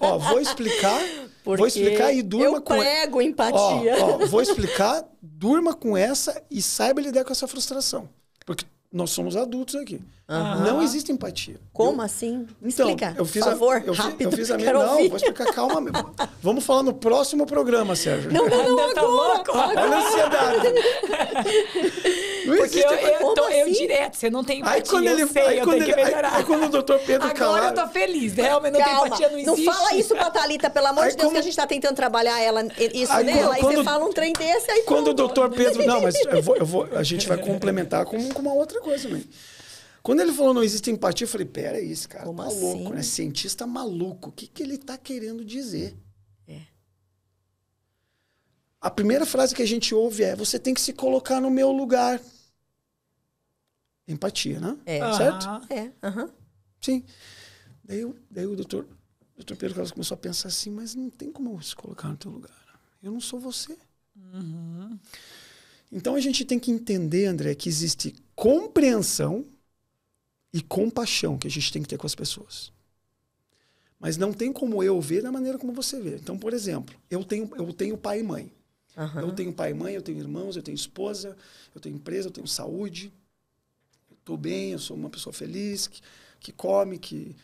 vou explicar e durma eu com prego empatia. Vou explicar, durma com essa e saiba lidar com essa frustração. Porque nós somos adultos aqui. Não existe empatia. Como assim? Então, Explica, eu fiz por favor, eu rápido. fiz a minha. Quero Não, ouvir. vou explicar, calma. Vamos falar no próximo programa, Sérgio. Não, Ainda tá louco? Olha a ansiedade. Não Porque existe eu assim? direto, você não tem empatia, Aí quando ele eu sei, eu tenho que melhorar. Aí quando o doutor Pedro Agora Calabres... eu tô feliz, realmente não tem Calma, empatia, não existe. fala isso pra Thalita, pelo amor Aí de Deus, como- que a gente tá tentando trabalhar isso Aí nela, aí quando- você fala um trem desse, aí Quando o pronto. doutor Pedro... Não, mas a gente vai complementar com uma outra coisa também. Quando ele falou não existe empatia, eu falei, pera aí, esse cara Como tá assim? louco, né? Cientista maluco. O que ele tá querendo dizer? A primeira frase que a gente ouve é, você tem que se colocar no meu lugar. Empatia, né? Certo? Aham. Sim. Daí o doutor Pedro Carlos começou a pensar assim, mas não tem como eu se colocar no teu lugar. Eu não sou você. Então a gente tem que entender, André, que existe compreensão e compaixão que a gente tem que ter com as pessoas. Mas não tem como eu ver da maneira como você vê. Então, por exemplo, eu tenho pai e mãe. Eu tenho pai e mãe, eu tenho irmãos, eu tenho esposa, eu tenho empresa, eu tenho saúde. Eu estou bem, eu sou uma pessoa feliz, que come, que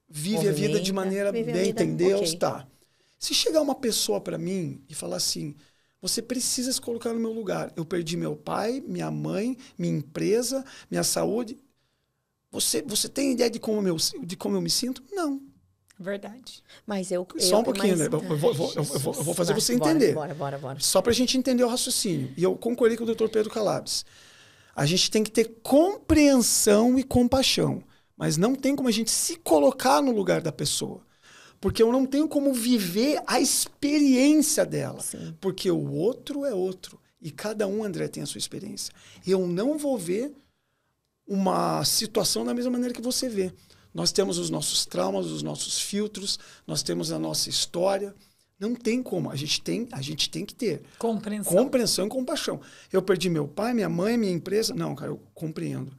vive a vida de maneira vive a bem, vida, tem Deus, ok. tá. Se chegar uma pessoa para mim e falar assim, você precisa se colocar no meu lugar. Eu perdi meu pai, minha mãe, minha empresa, minha saúde. Você tem ideia de como eu me sinto? Não. Verdade. Mas eu... Só um pouquinho, né? Eu vou fazer você entender. Bora. Só para a gente entender o raciocínio. E eu concordei com o Dr. Pedro Calabres. A gente tem que ter compreensão e compaixão. Mas não tem como a gente se colocar no lugar da pessoa. Porque eu não tenho como viver a experiência dela. Sim. Porque o outro é outro. E cada um, André, tem a sua experiência. Eu não vou ver uma situação da mesma maneira que você vê. Nós temos os nossos traumas, os nossos filtros, nós temos a nossa história. Não tem como. A gente tem que ter compreensão e compaixão. Eu perdi meu pai, minha mãe, minha empresa. Não, cara, eu compreendo.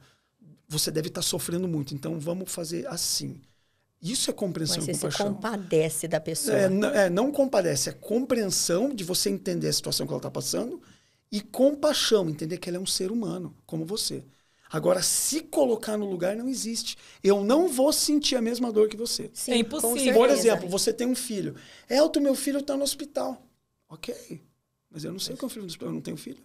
Você deve estar sofrendo muito, então vamos fazer assim. Isso é compreensão Mas e você se compaixão. compadece da pessoa. Não compadece, é compreensão de você entender a situação que ela está passando e compaixão, entender que ela é um ser humano, como você. Agora, se colocar no lugar não existe. Eu não vou sentir a mesma dor que você. Sim, É com impossível. certeza. Por exemplo, você tem um filho. Elton, meu filho está no hospital. Ok, mas eu não sei o que é um filho no hospital, eu não tenho filho.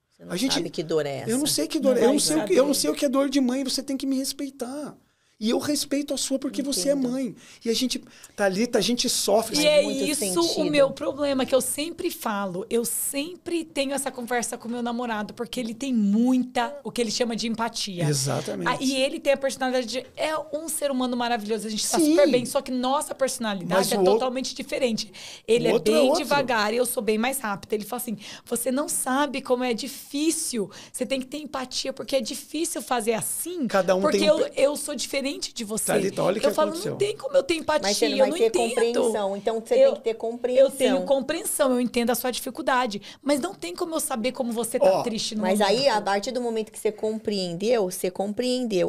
Você não A gente- sabe que dor é essa. Eu não sei que dor Não é. vai saber. Eu não sei o que é dor de mãe, você tem que me respeitar. E eu respeito a sua porque você é Entendo. mãe. E a gente, Thalita, a gente sofre. E é muito isso sentido. o meu problema, que eu sempre falo. Eu sempre tenho essa conversa com meu namorado, porque ele tem muita, o que ele chama de empatia. Exatamente. E ele tem a personalidade de... É um ser humano maravilhoso, a gente está Sim. super bem, só que nossa personalidade Mas é o outro- totalmente diferente. Ele o é outro é bem outro. devagar e eu sou bem mais rápida. Ele fala assim, você não sabe como é difícil, você tem que ter empatia, porque é difícil fazer assim, Cada um porque tem um eu sou diferente de você. Thalita, olha o que eu falo, aconteceu. não tem como eu ter empatia, Mas você não eu vai não ter entendo. compreensão. Então você tem que ter compreensão. Eu tenho compreensão, eu entendo a sua dificuldade. Mas não tem como eu saber como você tá Ó, triste no Mas momento. aí, a partir do momento que você compreendeu.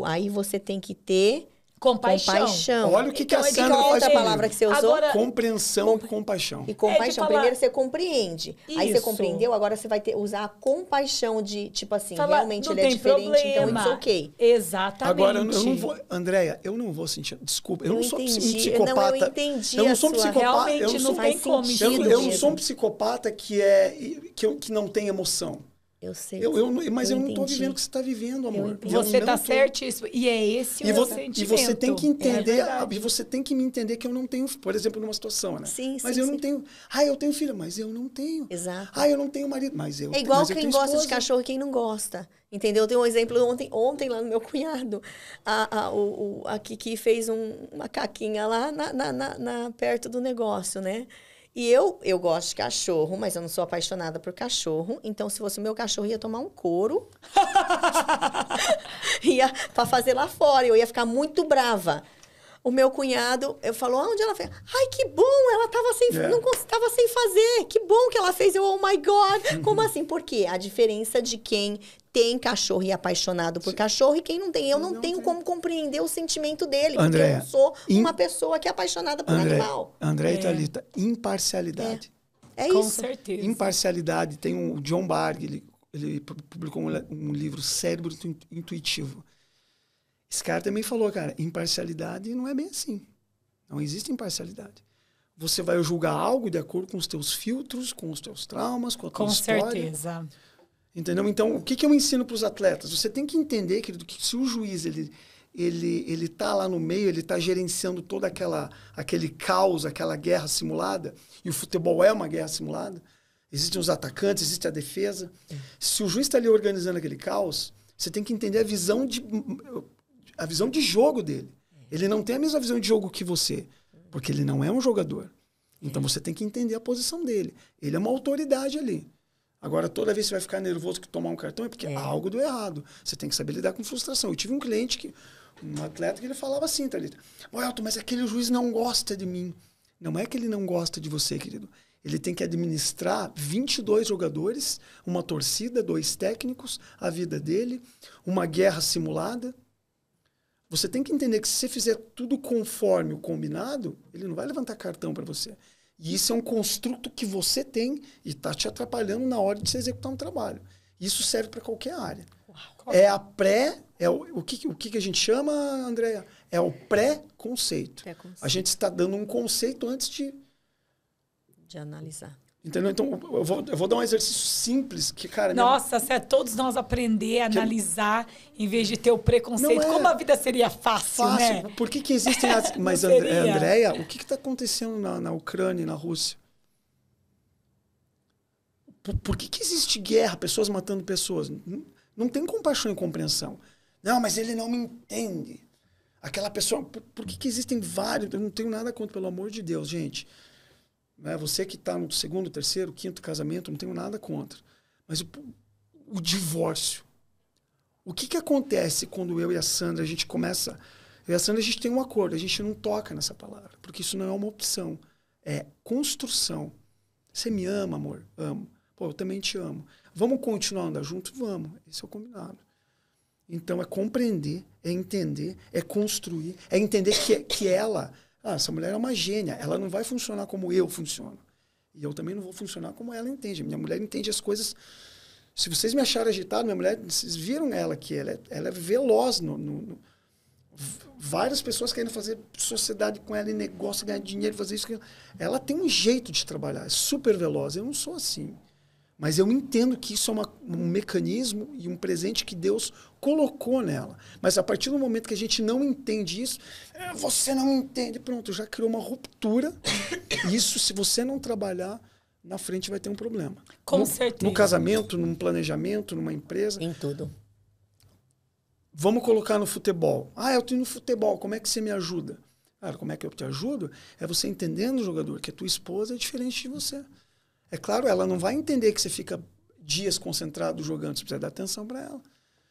Aí você tem que ter Compaixão. Olha o que Então, a é de Sandra Qual faz outra comigo. palavra que você usou? Agora- Compreensão e compaixão. E compaixão. falar- Primeiro você compreende. Aí você Isso. compreendeu, agora você vai usar a compaixão de, tipo assim, Falar, realmente não ele é tem diferente, então problema. it's ok. Exatamente. Agora, eu não vou... Andréia, eu não vou sentir... Desculpa, eu Eu não sou um entendi. psicopata. Não, eu entendi Eu não a sou um sua- psicopata. Realmente eu não sou, não tem faz como. sentido eu não mesmo. sou um psicopata que não tem emoção. Eu sei. Mas eu não estou entendi. vivendo o que você está vivendo, amor. entendi. Você não tá tô. certíssimo. E é esse E o você, sentimento. e você tem que entender, É verdade. e você tem que me entender que eu não tenho, por exemplo, numa situação, né? Sim, mas sim, eu sim. não tenho. Eu tenho filha, mas eu não tenho. Exato. Eu não tenho marido, mas eu É igual mas eu quem tenho gosta de esposa. cachorro e quem não gosta. Entendeu? Eu tenho um exemplo ontem lá no meu cunhado. A Kiki fez uma caquinha lá perto do negócio, né? E eu gosto de cachorro, mas eu não sou apaixonada por cachorro. Então, se fosse o meu cachorro, ia tomar um couro. Pra fazer lá fora. Eu ia ficar muito brava. O meu cunhado, eu falou, onde ela fez? Ai, que bom, ela tava sem fazer. Que bom que ela fez. Eu, oh my God. Como assim? Por quê? A diferença de quem tem cachorro e é apaixonado por cachorro e quem não tem. Eu não tenho como compreender o sentimento dele, porque eu não sou uma pessoa que é apaixonada por animal. André e Thalita, imparcialidade. É Com isso. certeza. Imparcialidade. Tem o John Barg, ele publicou um livro, Cérebro Intuitivo. Esse cara também falou, cara, imparcialidade não é bem assim. Não existe imparcialidade. Você vai julgar algo de acordo com os teus filtros, com os teus traumas, com a tua história. Com certeza. Entendeu? Então, o que eu ensino para os atletas? Você tem que entender, querido, que se o juiz ele tá lá no meio, ele tá gerenciando todo aquele caos, aquela guerra simulada, e o futebol é uma guerra simulada, existem os atacantes, existe a defesa. Se o juiz está ali organizando aquele caos, você tem que entender a visão de jogo dele. Ele não tem a mesma visão de jogo que você, porque ele não é um jogador. Então você tem que entender a posição dele. Ele é uma autoridade ali. Agora, toda vez que você vai ficar nervoso que tomar um cartão é porque algo deu errado. Você tem que saber lidar com frustração. Eu tive um cliente, um atleta, que ele falava assim, Thalita, Elton, mas aquele juiz não gosta de mim. Não é que ele não gosta de você, querido. Ele tem que administrar 22 jogadores, uma torcida, 2 técnicos, a vida dele, uma guerra simulada. Você tem que entender que se você fizer tudo conforme o combinado, ele não vai levantar cartão para você. E isso é um construto que você tem e está te atrapalhando na hora de você executar um trabalho. Isso serve para qualquer área. É a pré... o que a gente chama, Andréia? É o pré-conceito. A gente está dando um conceito antes de analisar. Entendeu? Então, eu vou dar um exercício simples que, cara... Nossa, se é todos nós aprender a analisar, em vez de ter o preconceito, como a vida seria fácil, né? Por que existem... Mas, Andréia, o que está acontecendo na Ucrânia e na Rússia? Por que existe guerra, pessoas matando pessoas? Não tem compaixão e compreensão. Não, mas ele não me entende. Aquela pessoa... Por que existem vários... Eu não tenho nada contra, pelo amor de Deus, gente. Você que está no 2º, 3º, 5º casamento, não tenho nada contra. Mas o divórcio. O que acontece quando eu e a Sandra, a gente começa... Eu e a Sandra, a gente tem um acordo, a gente não toca nessa palavra, porque isso não é uma opção. É construção. Você me ama, amor? Amo. Pô, eu também te amo. Vamos continuar andando junto? Vamos. Esse é o combinado. Então, é compreender, é entender, é construir, é entender que ela... essa mulher é uma gênia, ela não vai funcionar como eu funciono. E eu também não vou funcionar como ela entende. Minha mulher entende as coisas... Se vocês me acharem agitado, minha mulher, vocês viram ela que ela é veloz. Várias pessoas querem fazer sociedade com ela, e negócio, ganhar dinheiro, fazer isso. Ela tem um jeito de trabalhar, é super veloz. Eu não sou assim. Mas eu entendo que isso é um mecanismo e um presente que Deus colocou nela. Mas a partir do momento que a gente não entende isso, você não entende, pronto, já criou uma ruptura. Isso, se você não trabalhar, na frente vai ter um problema. Com certeza. No casamento, num planejamento, numa empresa. Em tudo. Vamos colocar no futebol. Eu estou no futebol, como é que você me ajuda? Cara, como é que eu te ajudo? É você entendendo o jogador, que a tua esposa é diferente de você. É claro, ela não vai entender que você fica dias concentrado jogando. Você precisa dar atenção para ela.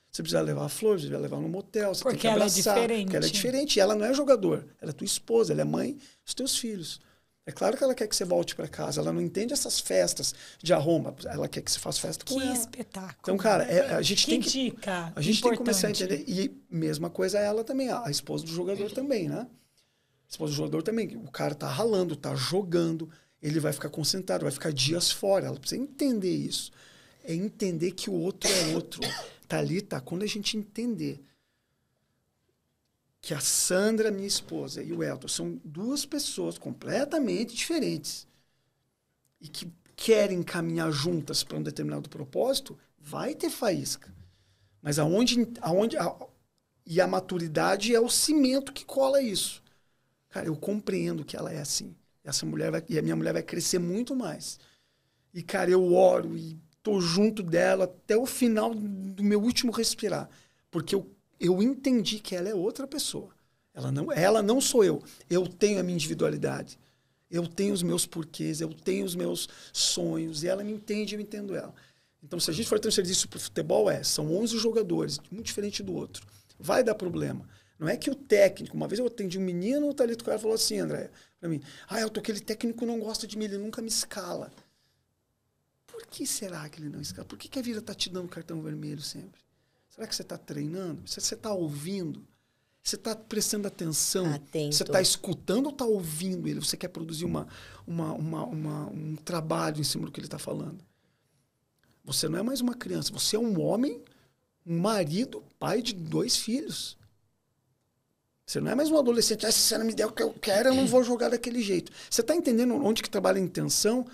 Você precisa levar flores, você precisa levar no motel, você tem que abraçar. Porque ela é diferente. Porque ela é diferente. E ela não é jogador. Ela é tua esposa, ela é mãe dos teus filhos. É claro que ela quer que você volte para casa. Ela não entende essas festas de arromba. Ela quer que você faça festa com Que ela. espetáculo. Então, cara, a gente tem que... dica A gente tem que começar a importante. entender. E mesma coisa ela também, a esposa do jogador também, né? A esposa do jogador também. O cara tá ralando, tá jogando, ele vai ficar concentrado, vai ficar dias fora. Ela precisa entender isso. É entender que o outro é outro. Thalita, quando a gente entender que a Sandra, minha esposa, e o Elton são duas pessoas completamente diferentes e que querem caminhar juntas para um determinado propósito, vai ter faísca. Mas e a maturidade é o cimento que cola isso. Cara, eu compreendo que ela é assim. E a minha mulher vai crescer muito mais. E, cara, eu oro e tô junto dela até o final do meu último respirar. Porque eu entendi que ela é outra pessoa. Ela não sou eu. Eu tenho a minha individualidade. Eu tenho os meus porquês, eu tenho os meus sonhos. E ela me entende, eu entendo ela. Então, se a gente for transferir isso para o futebol, são 11 jogadores, um diferente do outro. Vai dar problema. Não é que o técnico... Uma vez eu atendi um menino, o Thalita, o cara falou assim, André, para mim, aquele técnico não gosta de mim, ele nunca me escala. Por que será que ele não escala? Por que a vida está te dando cartão vermelho sempre? Será que você está treinando? Você está ouvindo? Você está prestando atenção? Atento. Você está escutando ou está ouvindo ele? Você quer produzir um trabalho em cima do que ele está falando? Você não é mais uma criança. Você é um homem, um marido, pai de 2 filhos. Você não é mais um adolescente. Se você não me der o que eu quero, eu não vou jogar daquele jeito. Você está entendendo onde que trabalha a intenção?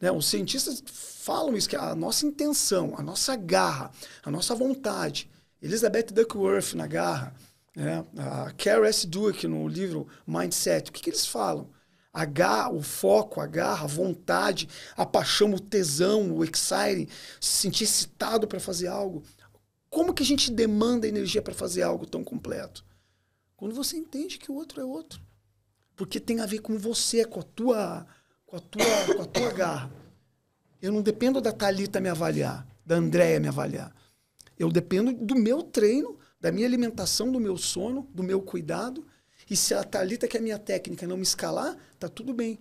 Né? Os cientistas falam isso, que a nossa intenção, a nossa garra, a nossa vontade. Elizabeth Duckworth na garra, né? A Carol S. Dweck no livro Mindset. O que eles falam? A garra, o foco, a garra, a vontade, a paixão, o tesão, o exciting, se sentir excitado para fazer algo. Como que a gente demanda energia para fazer algo tão completo? Quando você entende que o outro é outro. Porque tem a ver com você, com a tua garra. Eu não dependo da Thalita me avaliar, da Andréia me avaliar. Eu dependo do meu treino, da minha alimentação, do meu sono, do meu cuidado. E se a Thalita, que é a minha técnica, não me escalar, tá tudo bem.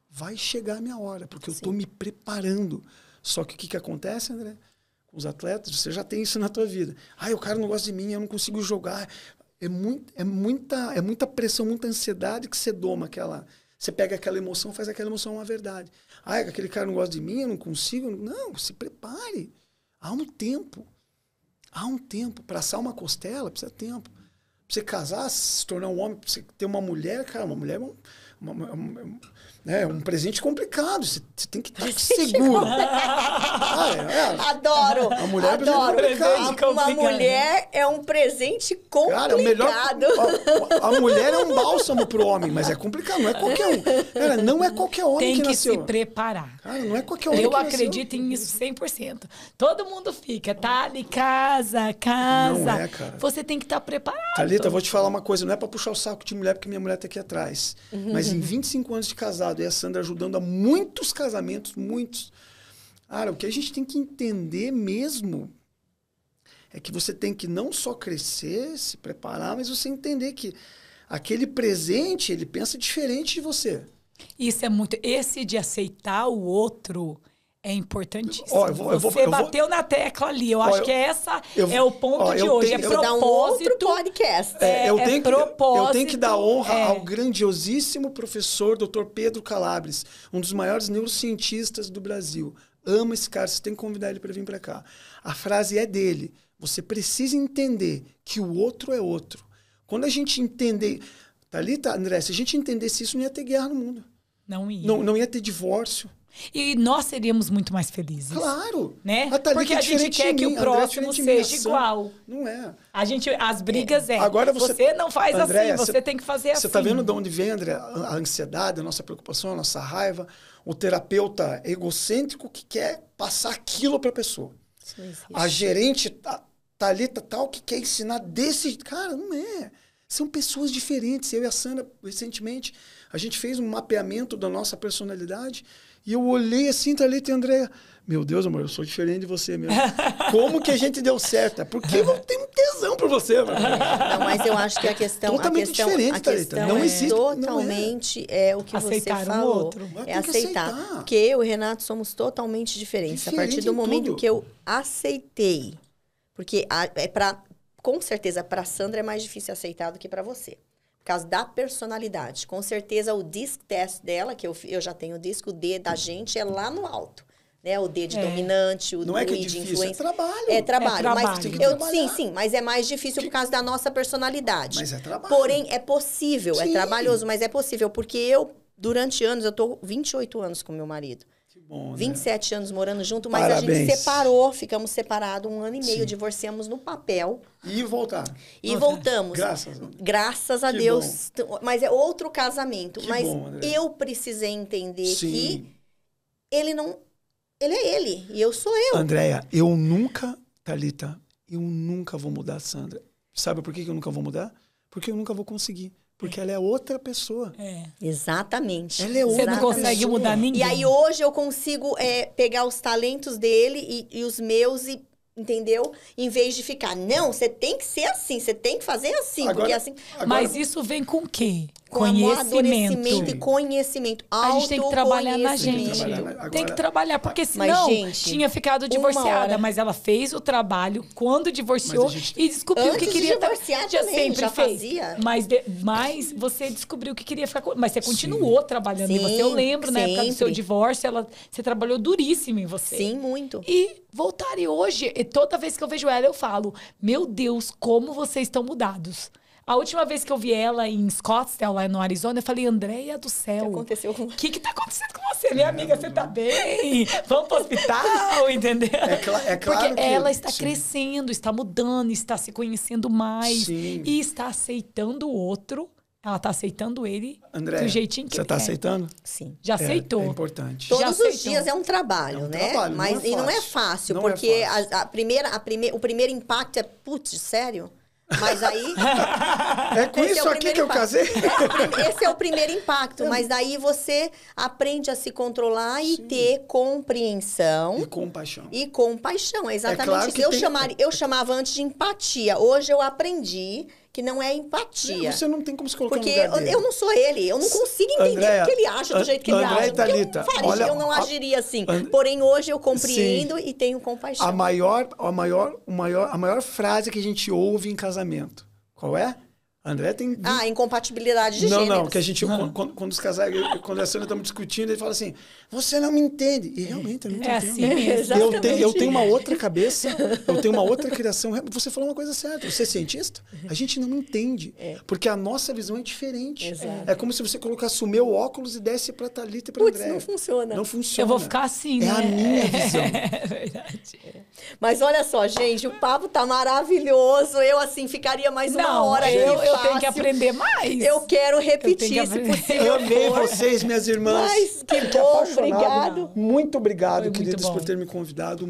Vai chegar a minha hora, porque eu estou me preparando. Só que o que acontece, André? Com os atletas, você já tem isso na tua vida. O cara não gosta de mim, eu não consigo jogar. É muita pressão, muita ansiedade que você doma aquela... Você pega aquela emoção, faz aquela emoção uma verdade. Aquele cara não gosta de mim, eu não consigo. Não, se prepare. Há um tempo. Para assar uma costela, precisa de tempo. Para você casar, se tornar um homem, para você ter uma mulher, cara, uma mulher é um presente complicado. Você tem que estar seguro. Adoro. A mulher adoro. Uma mulher é um presente complicado. Cara, a mulher é um bálsamo pro homem, mas é complicado, não é qualquer um. Cara, não é qualquer homem que nasceu. Tem que se preparar. Cara, não é qualquer homem Eu que nasceu. acredito nisso 100%. Todo mundo fica, casa. Não é, cara. Você tem que estar preparado. Thalita, eu vou te falar uma coisa, não é pra puxar o saco de mulher, porque minha mulher tá aqui atrás. Mas em 25 anos de casado, e a Sandra ajudando a muitos casamentos, muitos. Cara, o que a gente tem que entender mesmo é que você tem que não só crescer, se preparar, mas você entender que aquele presente, ele pensa diferente de você. Isso é muito... Esse de aceitar o outro é importantíssimo. Você bateu na tecla ali. Eu acho que é o ponto de hoje. É propósito. Dar um outro podcast. Eu tenho que dar honra ao grandiosíssimo professor Dr. Pedro Calabres, um dos maiores neurocientistas do Brasil. Amo esse cara, você tem que convidar ele para vir para cá. A frase é dele. Você precisa entender que o outro é outro. Quando a gente entender... Thalita, André, se a gente entendesse isso, não ia ter guerra no mundo. Não ia. Não ia ter divórcio. E nós seríamos muito mais felizes. Claro. Né? Porque a gente quer que o próximo seja igual. Não é. As brigas Agora você não faz Andréia, assim, você tem que fazer assim. Você está vendo de onde vem, André, a ansiedade, a nossa preocupação, a nossa raiva, o terapeuta egocêntrico que quer passar aquilo para a pessoa. A gerente, Thalita tal, que quer ensinar desse... Cara, não é. São pessoas diferentes. Eu e a Sandra, recentemente, a gente fez um mapeamento da nossa personalidade e eu olhei assim, Thalita e Andréia. Meu Deus, amor, eu sou diferente de você mesmo. Como que a gente deu certo? É porque eu tenho um tesão por você, mano. Não, mas eu acho que a questão... Totalmente diferente, Thalita. Não existe. Totalmente o que aceitar você falou. Outro. É aceitar. Porque eu e o Renato somos totalmente diferentes. A partir do momento que eu aceitei. Porque com certeza, para Sandra é mais difícil aceitar do que para você. Por causa da personalidade. Com certeza, o disc test dela, que eu já tenho o disco, o D da gente, é lá no alto. Né? O D de dominante, o não é que é I de difícil, influência. É trabalho. É trabalho. Mas sim, mas é mais difícil por causa da nossa personalidade. Mas é trabalho. Porém, é possível. Sim. É trabalhoso, mas é possível. Porque durante anos, eu tô 28 anos com meu marido. Que bom, né? 27 anos morando junto, mas Parabéns. A gente separou, ficamos separados 1 ano e meio, divorciamos no papel. E voltaram. E voltamos. Graças a Deus. Bom. Mas é outro casamento. Mas eu precisei entender que ele não... Ele é ele, e eu sou eu. Andréia, eu nunca, Thalita, eu nunca vou mudar a Sandra. Sabe por que eu nunca vou mudar? Porque eu nunca vou conseguir. Porque ela é outra pessoa. Exatamente. Ela é outra pessoa. Você não consegue mudar ninguém. E aí hoje eu consigo pegar os talentos dele e os meus e... Entendeu? Em vez de ficar, não, você tem que ser assim, você tem que fazer assim, agora, porque assim... Mas isso vem com o quê? Com amadurecimento e conhecimento. A gente tem que trabalhar na gente. Tem que trabalhar, porque senão tinha ficado divorciada, mas ela fez o trabalho quando divorciou e descobriu que queria... divorciar também, já fazia. Mas você descobriu que queria ficar... Mas você continuou trabalhando em você. Eu lembro, na época do seu divórcio, você trabalhou duríssimo em você. Sim, muito. E voltar e hoje, toda vez que eu vejo ela, eu falo, meu Deus, como vocês estão mudados. A última vez que eu vi ela em Scottsdale, lá no Arizona, eu falei, Andréia do céu. O que aconteceu com... O que tá acontecendo com você? Minha amiga, você tá bem? Vamos pro hospital, entendeu? É claro porque que... ela está crescendo, está mudando, está se conhecendo mais. E está aceitando o outro. Ela tá aceitando ele Andréia, do jeitinho que você tá aceitando? Sim. Já aceitou. É importante. Todos os dias é um trabalho, né? Trabalho, mas não é fácil, porque o primeiro impacto é, putz, sério? Mas aí... É com isso aqui que eu casei? Esse é o primeiro impacto. Mas daí você aprende a se controlar e ter compreensão. E compaixão. E compaixão, é exatamente isso. Eu chamava antes de empatia. Hoje eu aprendi que não é empatia. Você não tem como se colocar no lugar dele. Porque eu não sou ele. Eu não consigo entender Andréia, o que ele acha do jeito que ele acha. Thalita, eu não agiria assim. Porém, hoje eu compreendo e tenho compaixão. A maior frase que a gente ouve em casamento. Qual é? André tem... incompatibilidade de gêneros. Não, que a gente... Quando os casais... Quando a Sandra estamos discutindo, ele fala assim, você não me entende. E realmente, eu não entendo. Assim mesmo. Eu tenho uma outra cabeça, eu tenho uma outra criação. Você falou uma coisa certa. Você é cientista? A gente não entende. Porque a nossa visão é diferente. Exato. É como se você colocasse o meu óculos e desse para Thalita e para André. Não funciona. Não funciona. Eu vou ficar assim, né? É a minha visão. É verdade. Mas olha só, gente, o papo tá maravilhoso. Eu, assim, ficaria mais uma hora. Eu tenho que aprender mais. Eu quero repetir, se possível. Eu amei vocês, minhas irmãs. Mas que bom, obrigado. Muito obrigado, queridos, muito por ter me convidado.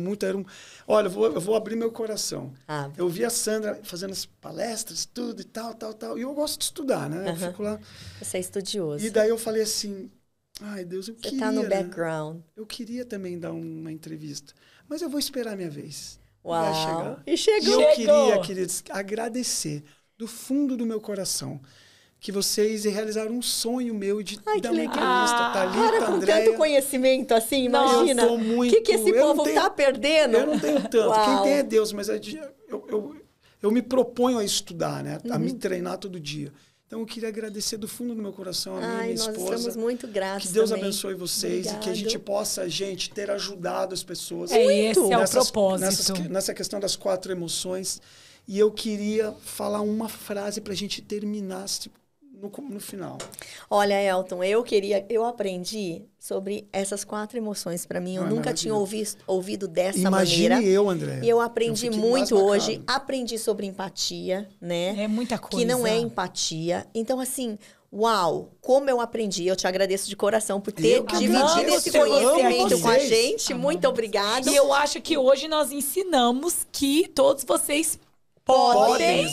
Olha, eu vou abrir meu coração. Eu vi a Sandra fazendo as palestras, tudo e tal. E eu gosto de estudar, né? Eu fico lá. Você é estudioso. E daí eu falei assim, ai, Deus, eu queria... Você tá no background. Né? Eu queria também dar uma entrevista. Mas eu vou esperar a minha vez. Uau. Vai chegar. E chegou. E eu queria, queridos, agradecer do fundo do meu coração que vocês realizaram um sonho meu de dar uma entrevista. Thalita, com Andréia, tanto conhecimento assim, imagina. O que esse povo tá perdendo? Eu não tenho tanto. Uau. Quem tem é Deus, mas eu me proponho a estudar, né? A me treinar todo dia. Então, eu queria agradecer do fundo do meu coração a minha esposa. Nós estamos muito gratos. Que Deus também. abençoe vocês. Obrigado. E que a gente possa, ter ajudado as pessoas. Esse é o propósito. Nessa questão das 4 emoções. E eu queria falar uma frase para a gente terminar no final. Olha, Elton, eu aprendi sobre essas 4 emoções. Para mim, eu nunca tinha ouvido dessa maneira. Imagine eu, André. E eu aprendi muito hoje. Aprendi sobre empatia, né? É muita coisa. Que não é empatia. Então, assim... Uau, como eu aprendi. Eu te agradeço de coração por ter dividido esse conhecimento com a gente. Muito obrigada. E eu acho que hoje nós ensinamos que todos vocês podem.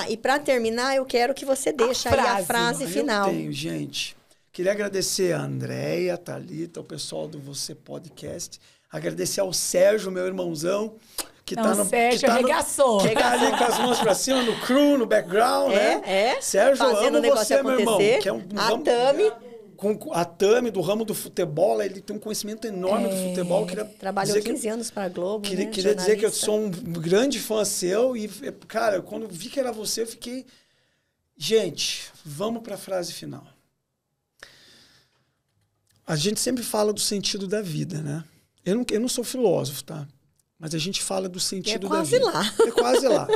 E para terminar, eu quero que você deixe aí a frase final. Eu tenho, gente. Queria agradecer a Andréia, a Thalita, o pessoal do Você Podcast. Agradecer ao Sérgio, meu irmãozão, que tá no... Sérgio arregaçou. Que tá ali com as mãos pra cima, no crew, no background, né? Sérgio, fazendo amo você, meu irmão. Que é a Tami. A Tami, do ramo do futebol, ele tem um conhecimento enorme do futebol. Trabalhou 15 anos para a Globo, Queria dizer que eu sou um grande fã seu e, cara, quando vi que era você, eu fiquei... Gente, vamos para a frase final. A gente sempre fala do sentido da vida, né? Eu não sou filósofo, tá? Mas a gente fala do sentido da vida. É quase lá.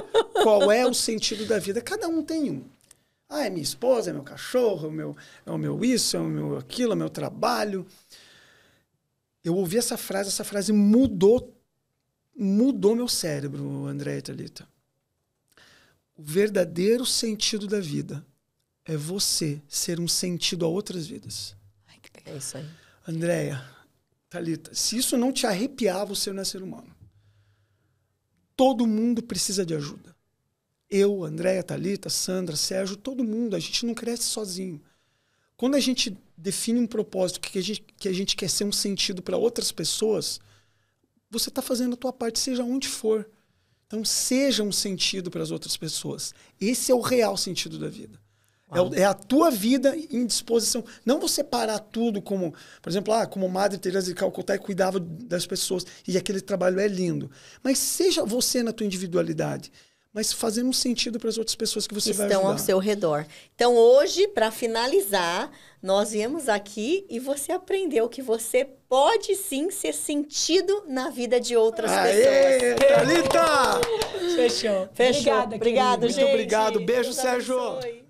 Qual é o sentido da vida? Cada um tem um. Ah, é minha esposa, é meu cachorro, é o meu isso, é o meu aquilo, é o meu trabalho. Eu ouvi essa frase mudou meu cérebro, André e Thalita. O verdadeiro sentido da vida é você ser um sentido a outras vidas. É isso aí. Andréia, Thalita, se isso não te arrepiar, você não é ser humano. Todo mundo precisa de ajuda. Eu, Andréia, Thalita, Sandra, Sérgio, todo mundo, a gente não cresce sozinho. Quando a gente define um propósito que a gente quer ser um sentido para outras pessoas, você está fazendo a tua parte, seja onde for. Então, seja um sentido para as outras pessoas. Esse é o real sentido da vida. É a tua vida em disposição. Não você parar tudo como... Por exemplo, como Madre Teresa de Calcutá e cuidava das pessoas. E aquele trabalho é lindo. Mas seja você na tua individualidade. Mas fazendo um sentido para as outras pessoas que você vai ajudar. Estão ao seu redor. Então, hoje, para finalizar, nós viemos aqui e você aprendeu que você pode sim ser sentido na vida de outras pessoas. Thalita! Fechou. Obrigado, gente. Muito obrigado. Beijo, Deus Sérgio. abençoe.